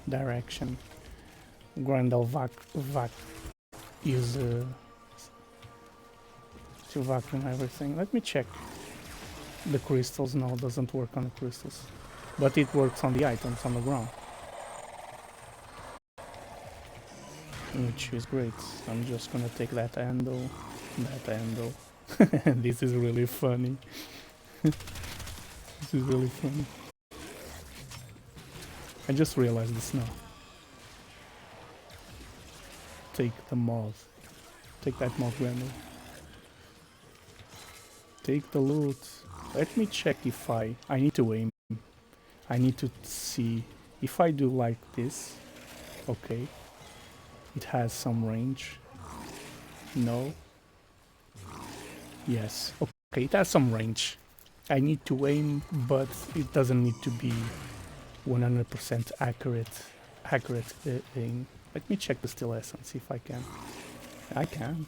S2: direction. Grendel use to vacuum everything. Let me check. The crystals, no, doesn't work on the crystals. But it works on the items on the ground. Which is great. I'm just gonna take that handle. This is really funny. This is really funny. I just realized this now. Take the moth. Take that moth, Grendel. Take the loot. Let me check if I need to aim. I need to see if I do like this. Okay. It has some range. No. Yes. Okay, it has some range. I need to aim, but it doesn't need to be 100% accurate aim. Let me check the still essence if I can. I can.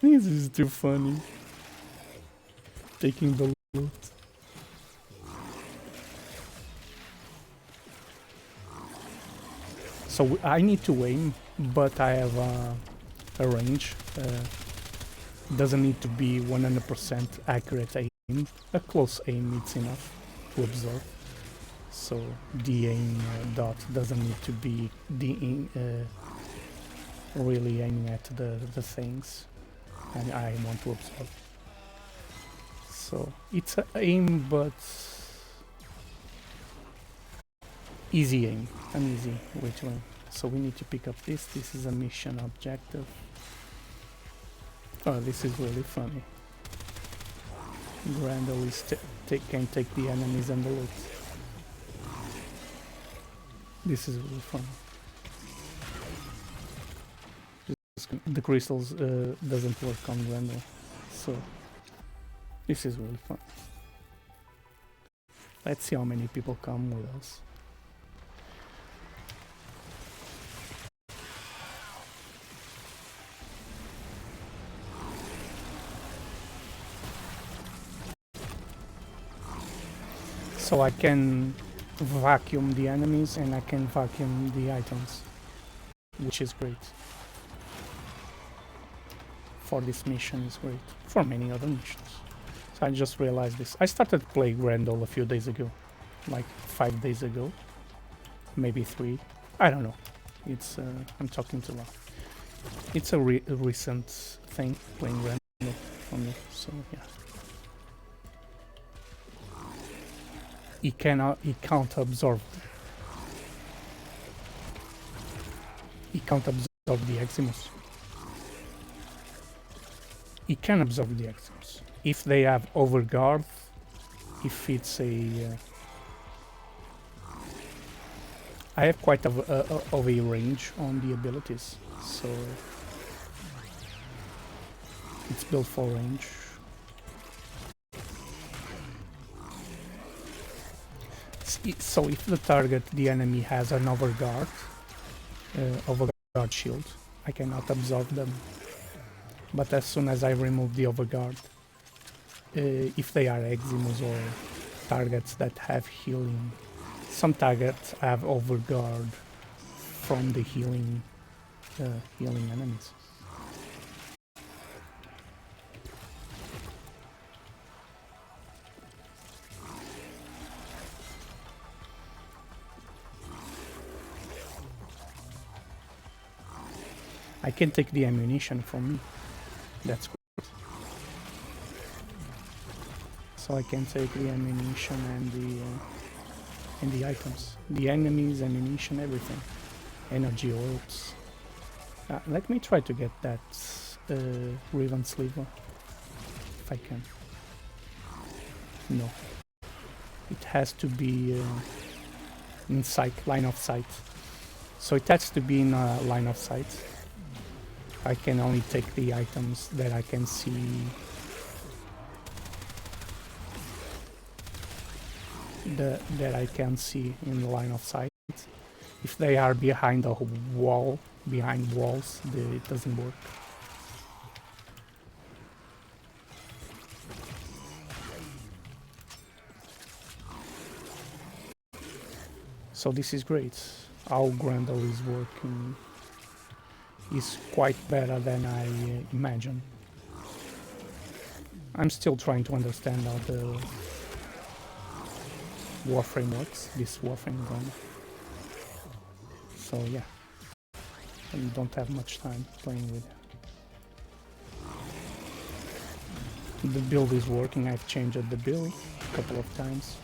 S2: This is too funny. Taking the loot. So I need to aim, but I have a range. Doesn't need to be 100% accurate aim. A close aim is enough to observe. So the aim dot doesn't need to be really aiming at the things I want to observe. So it's an aim, but easy aim, an easy way to aim. So we need to pick up this. This is a mission objective. Oh, this is really funny. Grendel can take the enemies and the loot. This is really fun. The crystals doesn't work on Grendel, so this is really fun. Let's see how many people come with us. So I can vacuum the enemies and I can vacuum the items, which is great. For this mission is great. For many other missions. So I just realized this. I started playing Grendel a few days ago. Like 5 days ago. Maybe 3. I don't know. It's I'm talking too loud. It's a recent thing, playing Grendel for me, so yeah. He can't absorb. He can't absorb the Eximus. He can absorb the Eximus. if they have overguard, if it's a... I have quite of a range on the abilities, so it's built for range. So if the target, the enemy, has an overguard shield, I cannot absorb them. But as soon as I remove the overguard, if they are Eximus or targets that have healing, some targets have overguard from the healing enemies. I can take the ammunition from me. That's good. So I can take the ammunition and the items, the enemies, ammunition, everything, energy orbs. Let me try to get that Riven Sliver, if I can. No, it has to be in sight, line of sight. So it has to be in a line of sight. I can only take the items that I can see. That I can see in the line of sight. If they are behind a wall, behind walls, it doesn't work. So this is great. How Grendel is working is quite better than I imagined. I'm still trying to understand how the warframe works, this warframe gun. So yeah, I don't have much time playing with it. The build is working. I've changed the build a couple of times.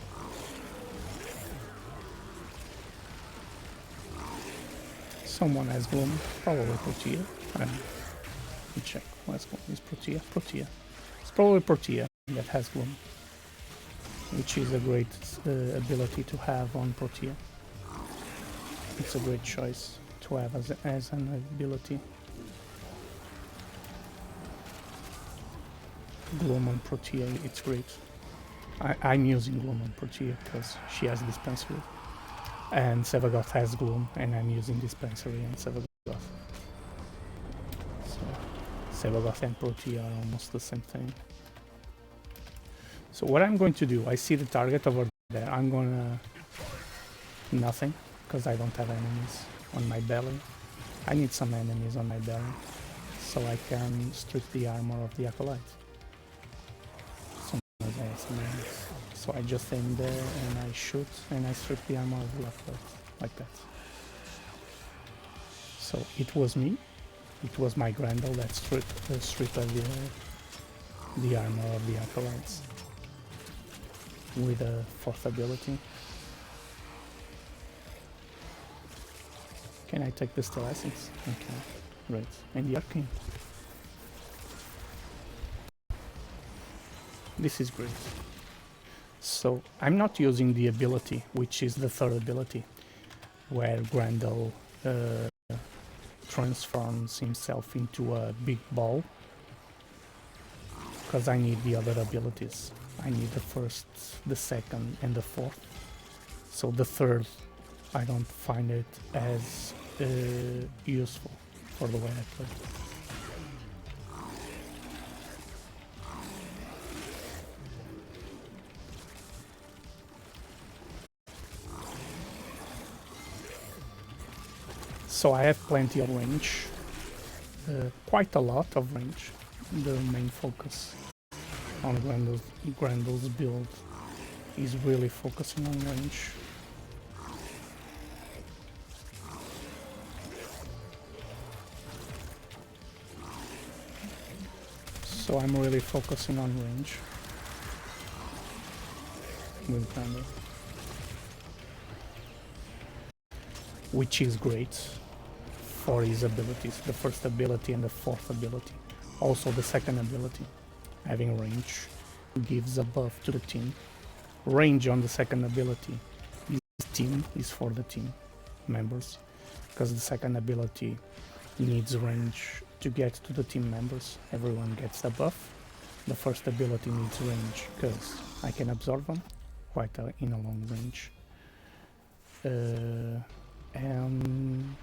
S2: Someone has Gloom, probably Protea. I don't know. Let me check. What's Gloom? Is Protea? Protea. It's probably Protea that has Gloom, which is a great ability to have on Protea. It's a great choice to have as an ability. Gloom on Protea, it's great. I'm using Gloom on Protea because she has Dispensary. And Sevagoth has Gloom, and I'm using Dispensary and Sevagoth. So, Sevagoth and Protea are almost the same thing. So what I'm going to do, I see the target over there. I'm gonna... nothing, because I don't have enemies on my belly. I need some enemies on my belly, so I can strip the armor of the Acolyte. So I just aim there and I shoot and I strip the armor of the Acolyte, like that. So it was me, it was my Grendel that stripped the armor of the Acolytes with a 4th ability. Can I take the Still Essence? Okay, great. And the Arcane. This is great. So I'm not using the ability, which is the 3rd ability, where Grendel transforms himself into a big ball, because I need the other abilities. I need the 1st, the 2nd, and the 4th. So the 3rd, I don't find it as useful for the way I play. So I have plenty of range, quite a lot of range. The main focus on Grendel's build is really focusing on range. So I'm really focusing on range with Grendel, which is great for his abilities, the 1st ability and the 4th ability, also the 2nd ability. Having range gives a buff to the team. Range on the second ability. This team is for the team members, because the second ability needs range to get to the team members. Everyone gets the buff. The first ability needs range because I can absorb them in a long range. And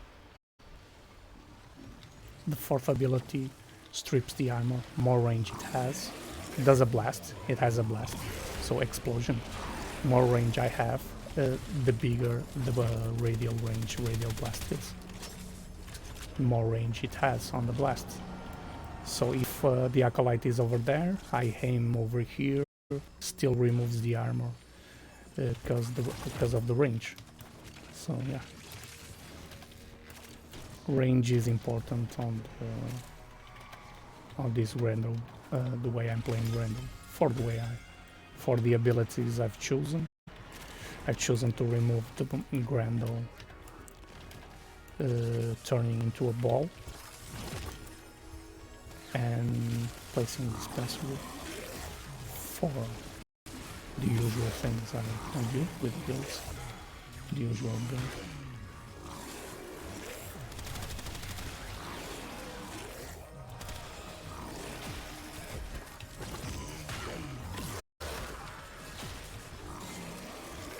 S2: the fourth ability strips the armor. More range it has. It does a blast. It has a blast. So explosion. More range I have, the bigger the radial range radial blast is. More range it has on the blast. So if the acolyte is over there, I aim over here, still removes the armor because of the range. So yeah, range is important on this random, the way I'm playing random. For the abilities I've chosen to remove the Grendel turning into a ball and placing dispensable for the usual things I do with builds, the usual build.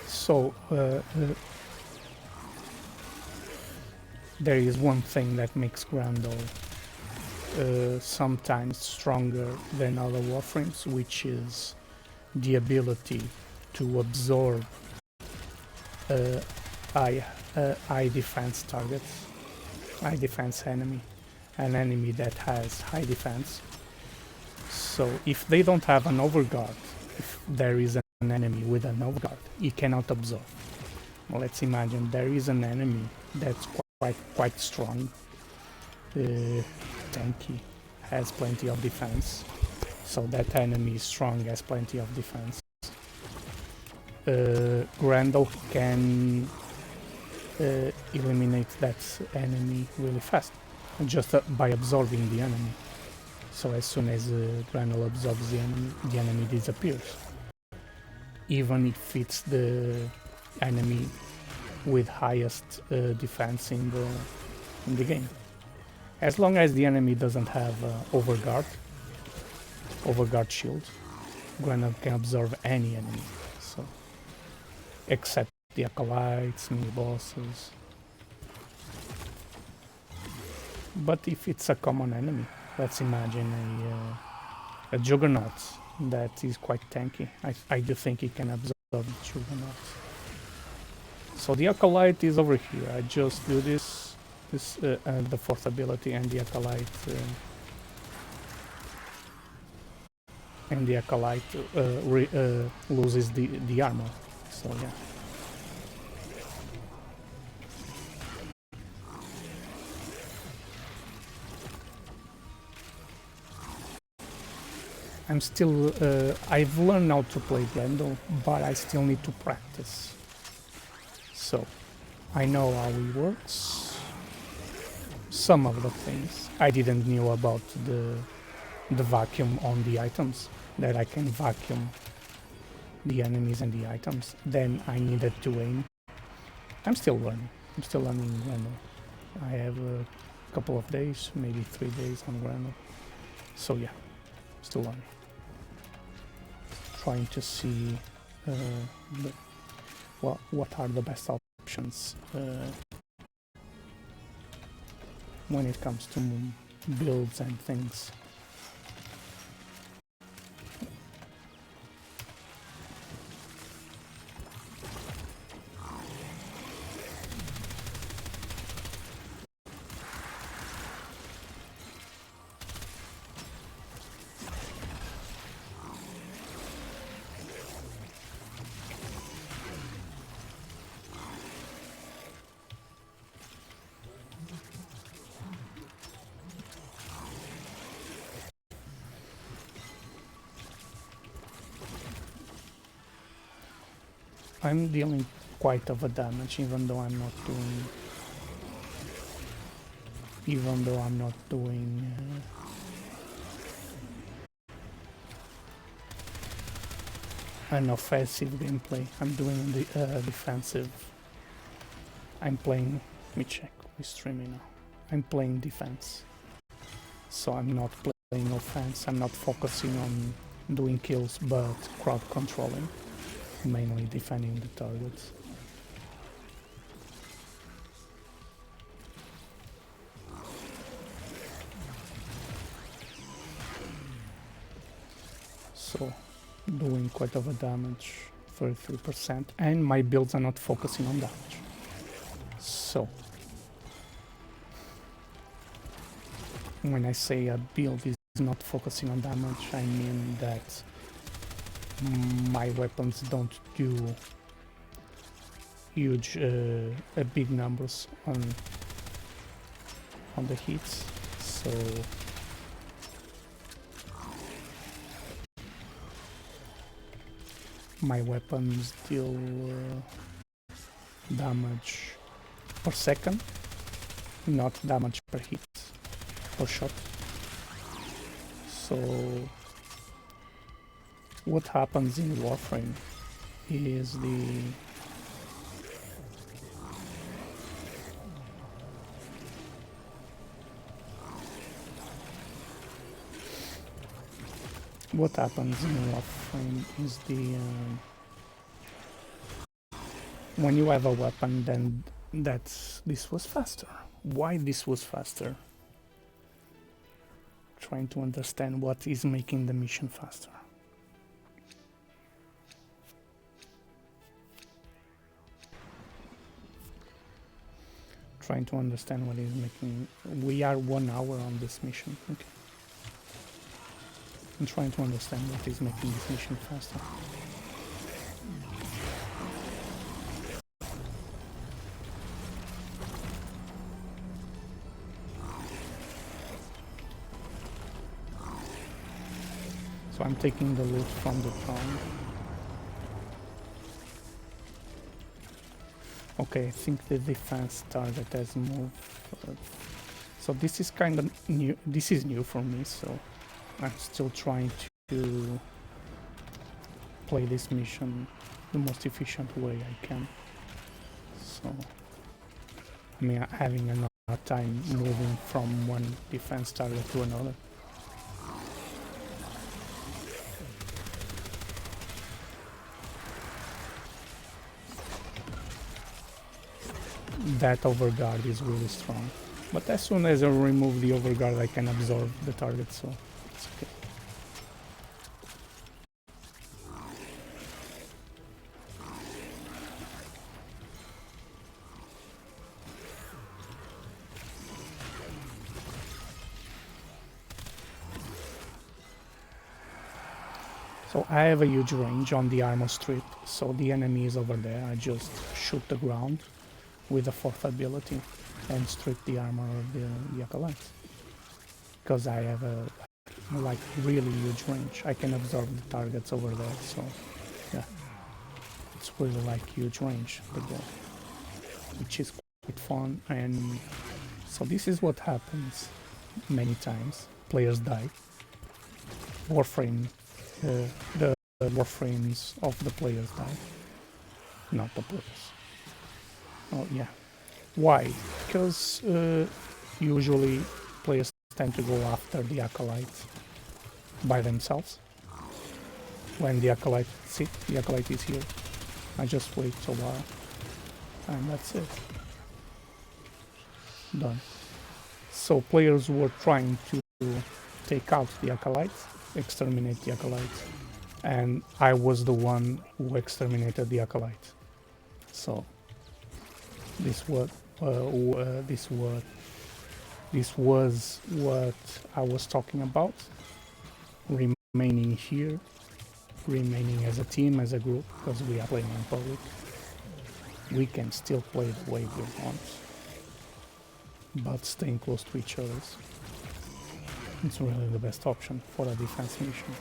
S2: So there is one thing that makes Grendel sometimes stronger than other warframes, which is the ability to absorb high defense targets, high defense enemy, an enemy that has high defense. So if they don't have an overguard, if there is an enemy with an overguard, he cannot absorb. Well, let's imagine there is an enemy that's quite strong, tanky, has plenty of defense. So that enemy is strong, has plenty of defense. Grendel can eliminate that enemy really fast, just by absorbing the enemy. So as soon as Grendel absorbs the enemy disappears. Even if it's the enemy with highest defense in the game. As long as the enemy doesn't have overguard shield, Grendel can absorb any enemy. So, except the acolytes, mini bosses. But if it's a common enemy, let's imagine a juggernaut that is quite tanky. I do think he can absorb the juggernaut. So the acolyte is over here. I just do this the fourth ability, and the acolyte loses the armor. So yeah. I'm still, I've learned how to play Grendel, but I still need to practice. So, I know how he works. Some of the things. I didn't know about the vacuum on the items, that I can vacuum the enemies and the items. Then I needed to aim. I'm still learning. I'm still learning Grendel. I have a couple of days, maybe 3 days on Grendel. So yeah, still learning. Trying to see what are the best options when it comes to builds and things. I'm dealing quite of a damage, even though I'm not doing an offensive gameplay. I'm doing the defensive. I'm playing. Let me check. We're streaming now. I'm playing defense, so I'm not playing offense. I'm not focusing on doing kills, but crowd controlling, mainly defending the targets. So, doing quite of a damage, 33%, and my builds are not focusing on damage. So, when I say a build is not focusing on damage, I mean that my weapons don't do huge, big numbers on the hits. So my weapons deal damage per second, not damage per hit, per shot. So what happens in Warframe is what happens in Warframe is when you have a weapon, then this was faster. Why this was faster? Trying to understand what is making the mission faster. Trying to understand what is making. We are 1 hour on this mission. Okay. I'm trying to understand what is making this mission faster. So I'm taking the loot from the ground. Okay, I think the defense target has moved. So this is kind of new. This is new for me, so I'm still trying to play this mission the most efficient way I can. So, I mean, having a hard time moving from one defense target to another. That overguard is really strong. But as soon as I remove the overguard, I can absorb the target, so it's okay. So I have a huge range on the armor strip, so the enemy is over there. I just shoot the ground with a fourth ability and strip the armor of the acolytes. Because I have a like really huge range. I can absorb the targets over there, so yeah. It's really like huge range, which is quite fun. And so this is what happens many times. Players die. Warframe, the warframes of the players die, not the players. Oh yeah. Why? Because usually players tend to go after the acolytes by themselves. When the acolyte is here. I just wait a while and that's it. Done. So players were trying to take out the acolytes, exterminate the acolytes, and I was the one who exterminated the acolytes. So this was what I was talking about. Remaining here, remaining as a team, as a group, because we are playing in public. We can still play the way we want, but staying close to each other. It's really the best option for a defense mission.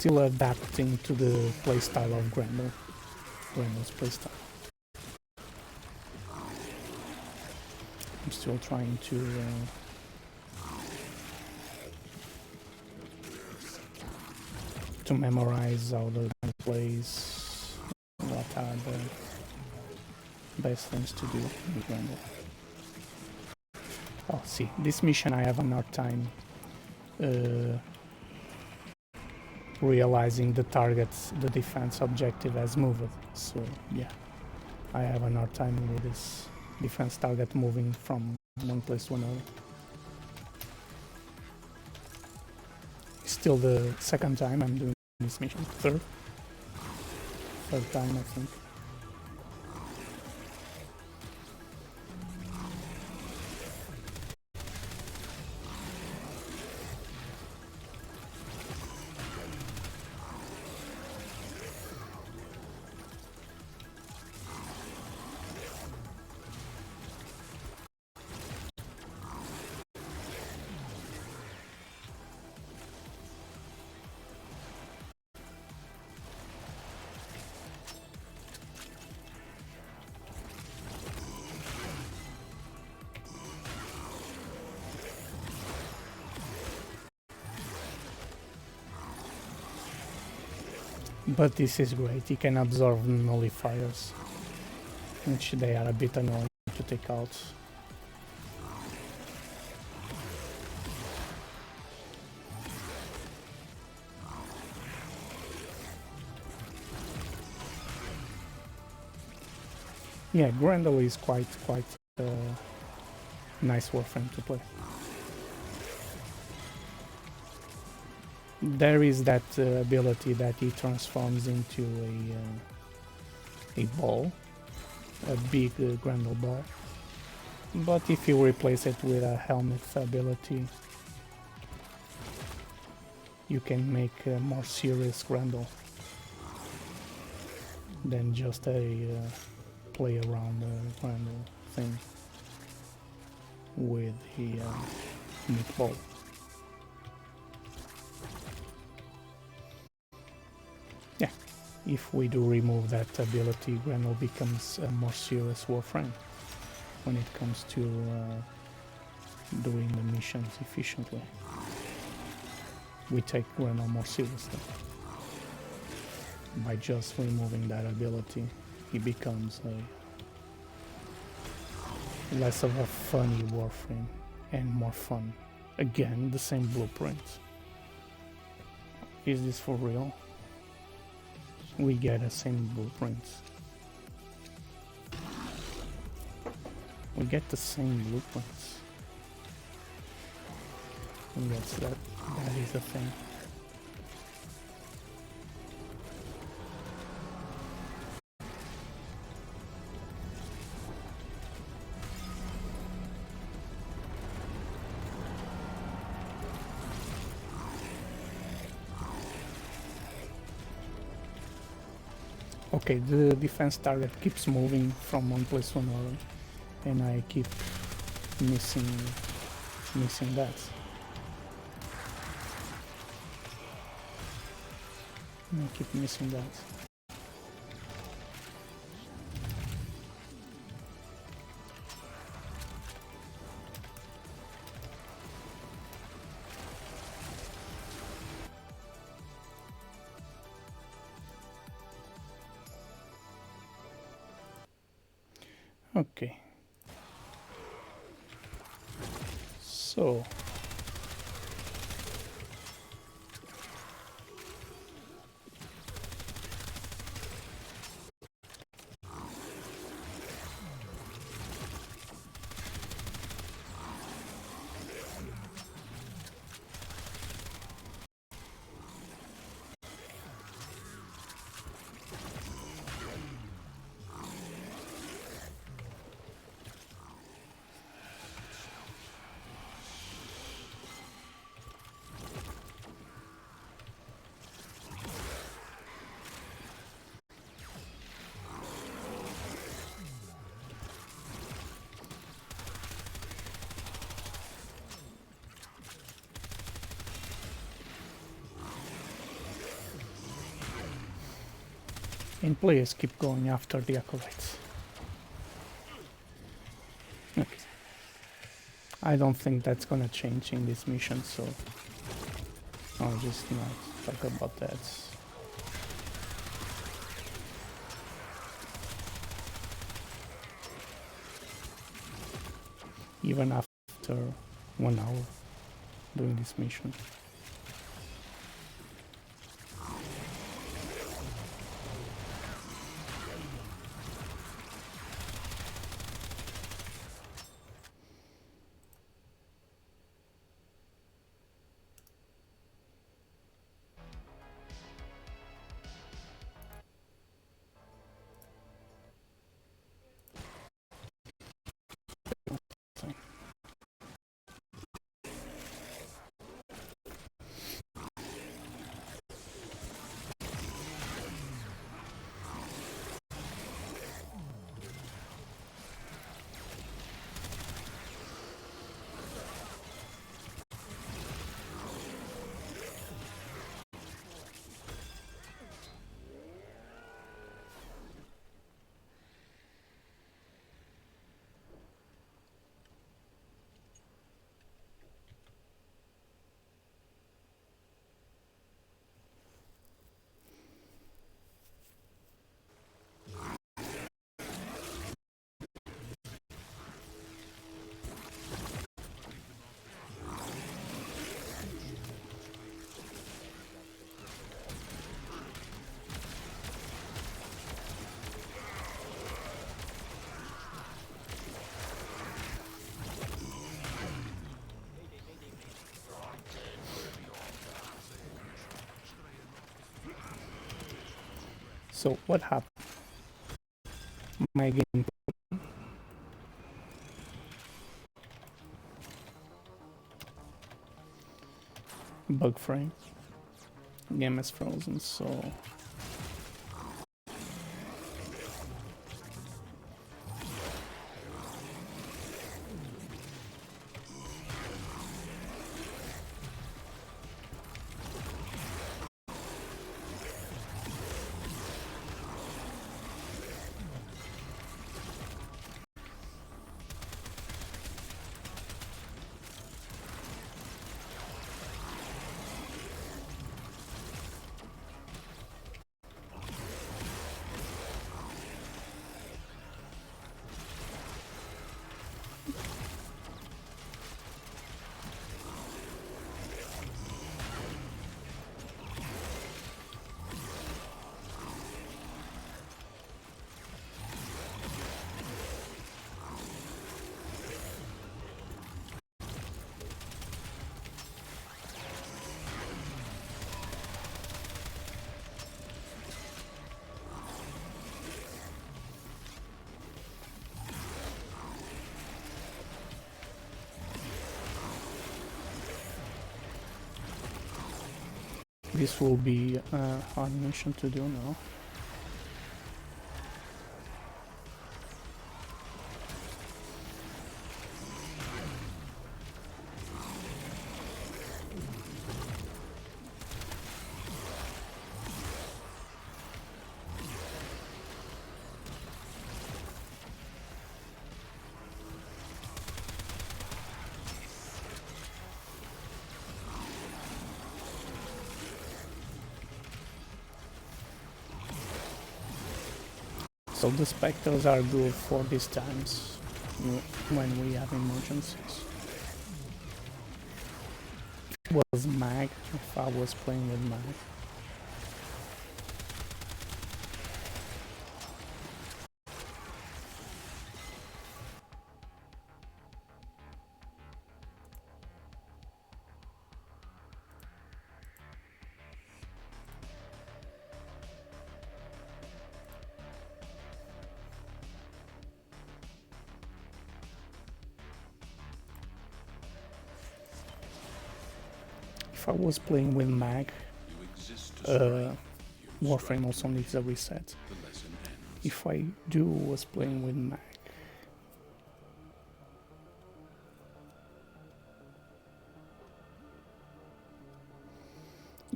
S2: still adapting to the playstyle of Grendel's playstyle. I'm still trying to memorize how the gun plays, what are the best things to do in Grendel. Oh, see, this mission I have a hard time realizing the targets, the defense objective has moved. So yeah, I have a hard time with this defense target moving from one place to another. Still the second time I'm doing this mission. Third time I think. But this is great, he can absorb nullifiers, which they are a bit annoying to take out. Yeah, Grendel is quite nice warframe to play. There is that ability that he transforms into a ball, a big Grendel ball. But if you replace it with a helmet ability, you can make a more serious Grendel than just a play around Grendel thing with the meatball. Yeah, if we do remove that ability, Grendel becomes a more serious warframe when it comes to doing the missions efficiently. We take Grendel more seriously. By just removing that ability, he becomes less of a funny warframe and more fun. Again, the same blueprint. Is this for real? We get the same blueprints. We get the same blueprints. And that is the thing. Okay, the defense target keeps moving from one place to another, and I keep missing that. I keep missing that. Okay. So And players keep going after the acolytes. Okay. I don't think that's gonna change in this mission, so I'll just not talk about that. Even after 1 hour doing this mission. So what happened? My game bug frame. Game is frozen, so this will be a hard mission to do now. So the specters are good for these times when we have emergencies. If it was mag, if I was playing with mag. If I was playing with mag,
S3: You exist to strike. You
S2: warframe
S3: strike
S2: also
S3: to
S2: needs a reset.
S3: The lesson ends.
S2: If I was playing with mag,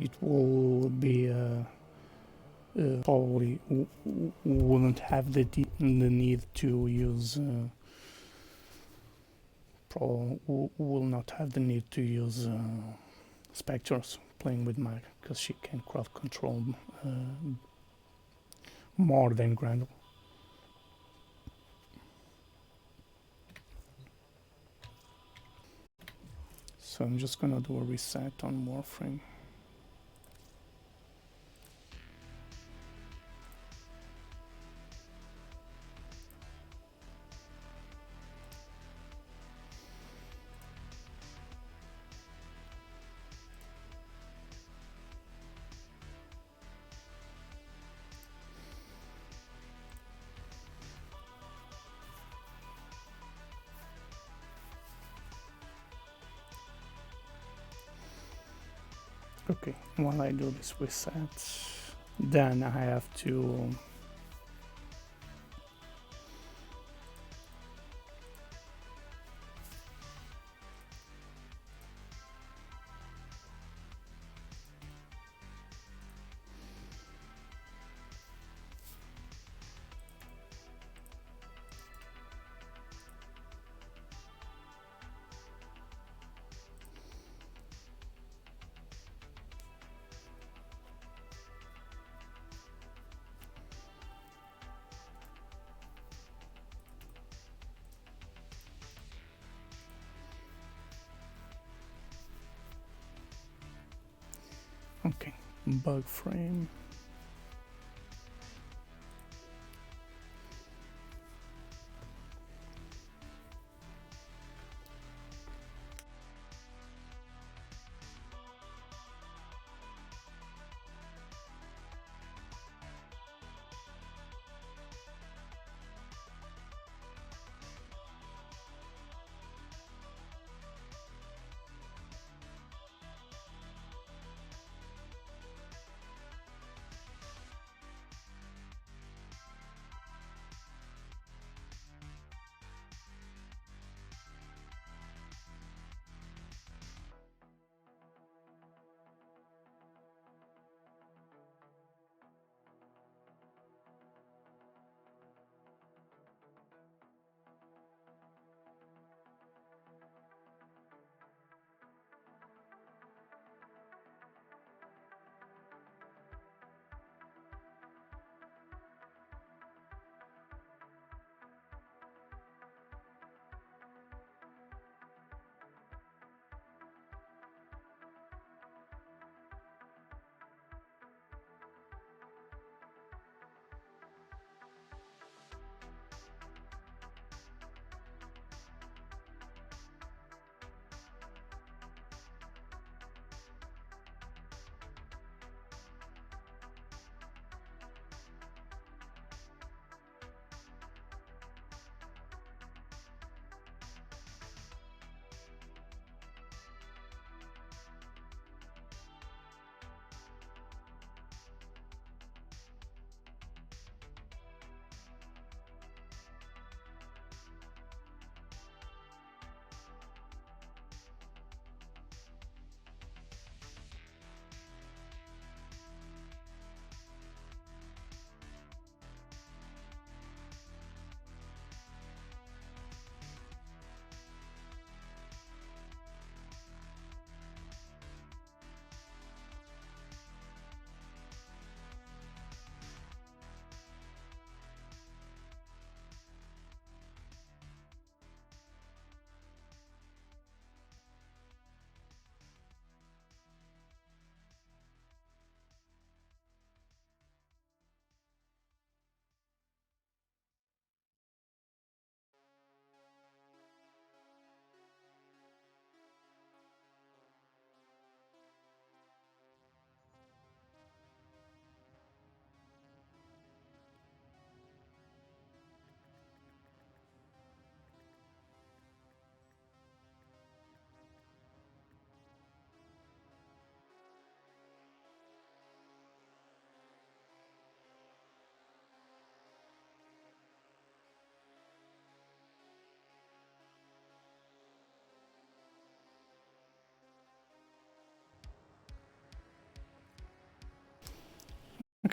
S2: it will be probably wouldn't have the need to use. Probably will not have the need to use specters playing with Mag, because she can crowd control more than Grendel. So I'm just gonna do a reset on warframe. Okay, while I do this reset, then I have to okay, bug frame.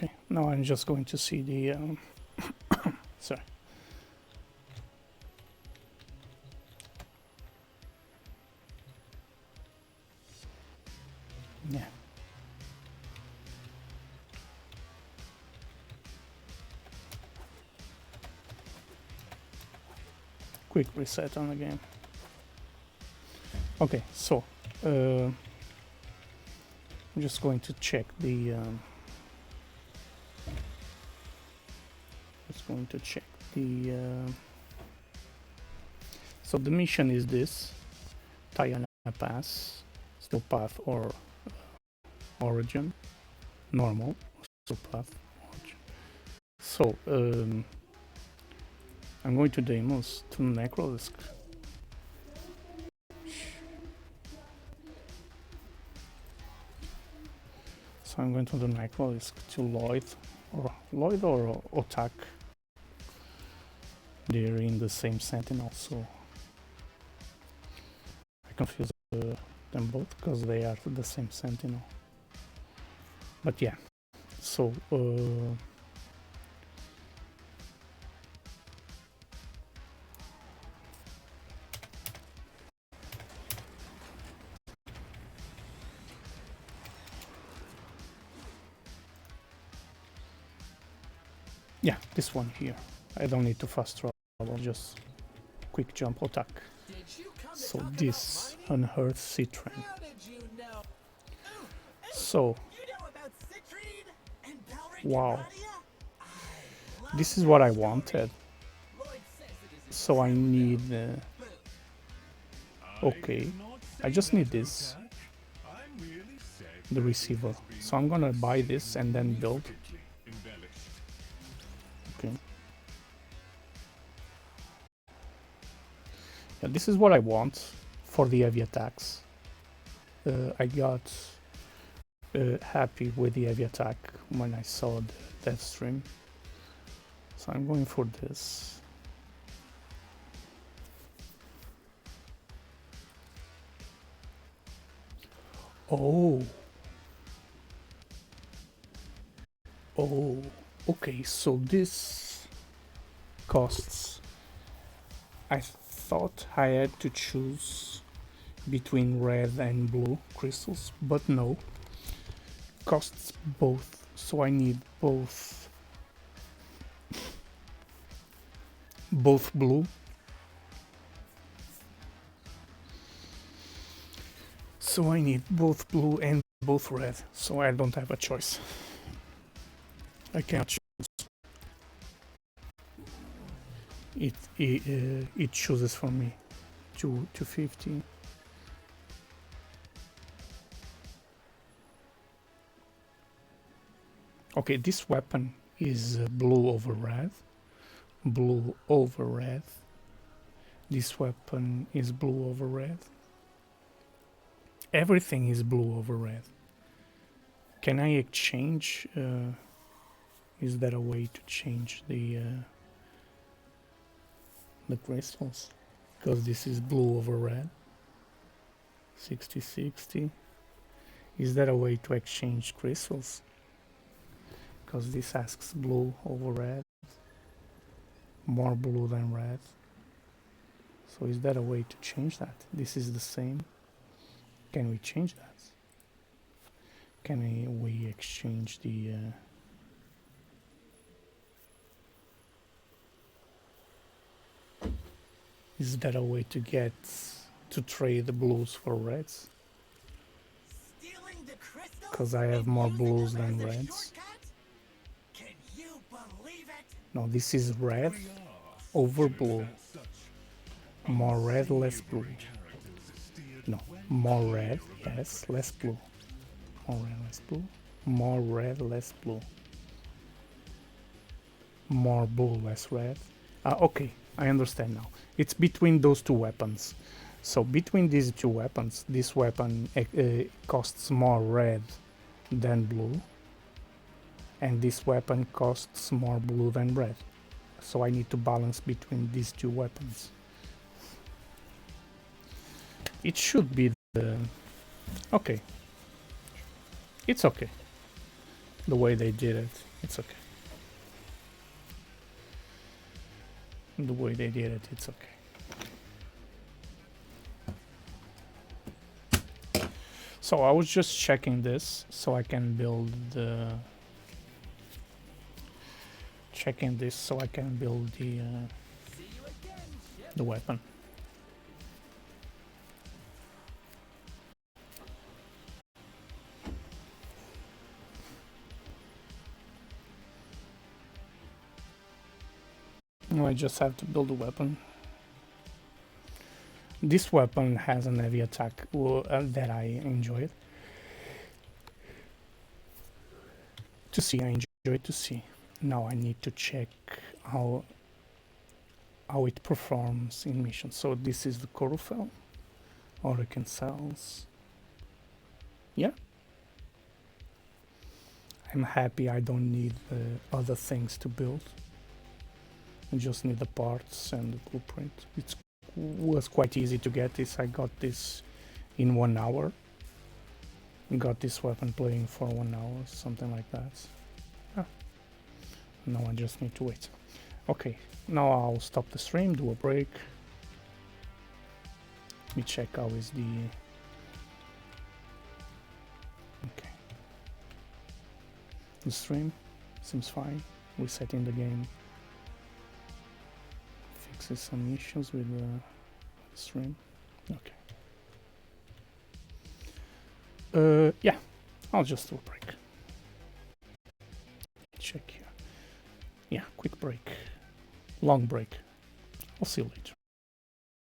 S2: Okay, now I'm just going to see the sorry. Yeah. Quick reset on the game. Okay, so I'm just going to check the so the mission is this: Tayana Pass, still path or origin, normal, still path, origin. So I'm going to Deimos to Necrolisk. So I'm going to the Necrolisk to Lloyd or Otak. They're in the same Sentinel, so I confuse them both because they are the same Sentinel. But yeah, so yeah, this one here. I don't need to fast travel, just quick jump attack. So this unearthed Citrine. So wow, this is what I wanted. So I need okay, I just need this, the receiver. So I'm gonna buy this and then build. Okay. Yeah, this is what I want for the heavy attacks. I got happy with the heavy attack when I saw the death stream. So I'm going for this. Oh, okay, so this costs, I thought I had to choose between red and blue crystals, but no, costs both, so I need both blue. So I need both blue and both red, so I don't have a choice. I can't choose. It chooses for me. 250. Okay, this weapon is blue over red. Blue over red. This weapon is blue over red. Everything is blue over red. Can I exchange? Is there a way to change the crystals? Because this is blue over red. 60-60. Is there a way to exchange crystals? Because this asks blue over red. More blue than red. So is there a way to change that? This is the same. Can we change that? Can we exchange the is there a way to trade the blues for reds? Because I have more blues than reds. No, this is red over blue. More red, less blue. No, more red, yes, less blue. More red, less blue. More red, less blue. More blue, less red. Okay, I understand now. It's between those two weapons. So between these two weapons, this weapon costs more red than blue. And this weapon costs more blue than red. So I need to balance between these two weapons. It should be the... Okay. It's okay. The way they did it, it's okay. The way they did it, it's okay. So I was just checking this so I can build the... Checking this so I can build the weapon. I just have to build a weapon. This weapon has an heavy attack that I enjoyed. To see, I enjoy it to see. Now I need to check how it performs in missions. So this is the chlorophyll, Hurricane cells. Yeah. I'm happy I don't need other things to build. I just need the parts and the blueprint. It was quite easy to get this. I got this in 1 hour. Got this weapon playing for 1 hour, something like that. Ah. Now I just need to wait. Okay, now I'll stop the stream, do a break. Let me check how is the... Okay. The stream seems fine. Resetting the game fixes some issues with the stream. Okay. Yeah, I'll just do a break. Check here. Yeah, quick break. Long break. I'll see you later.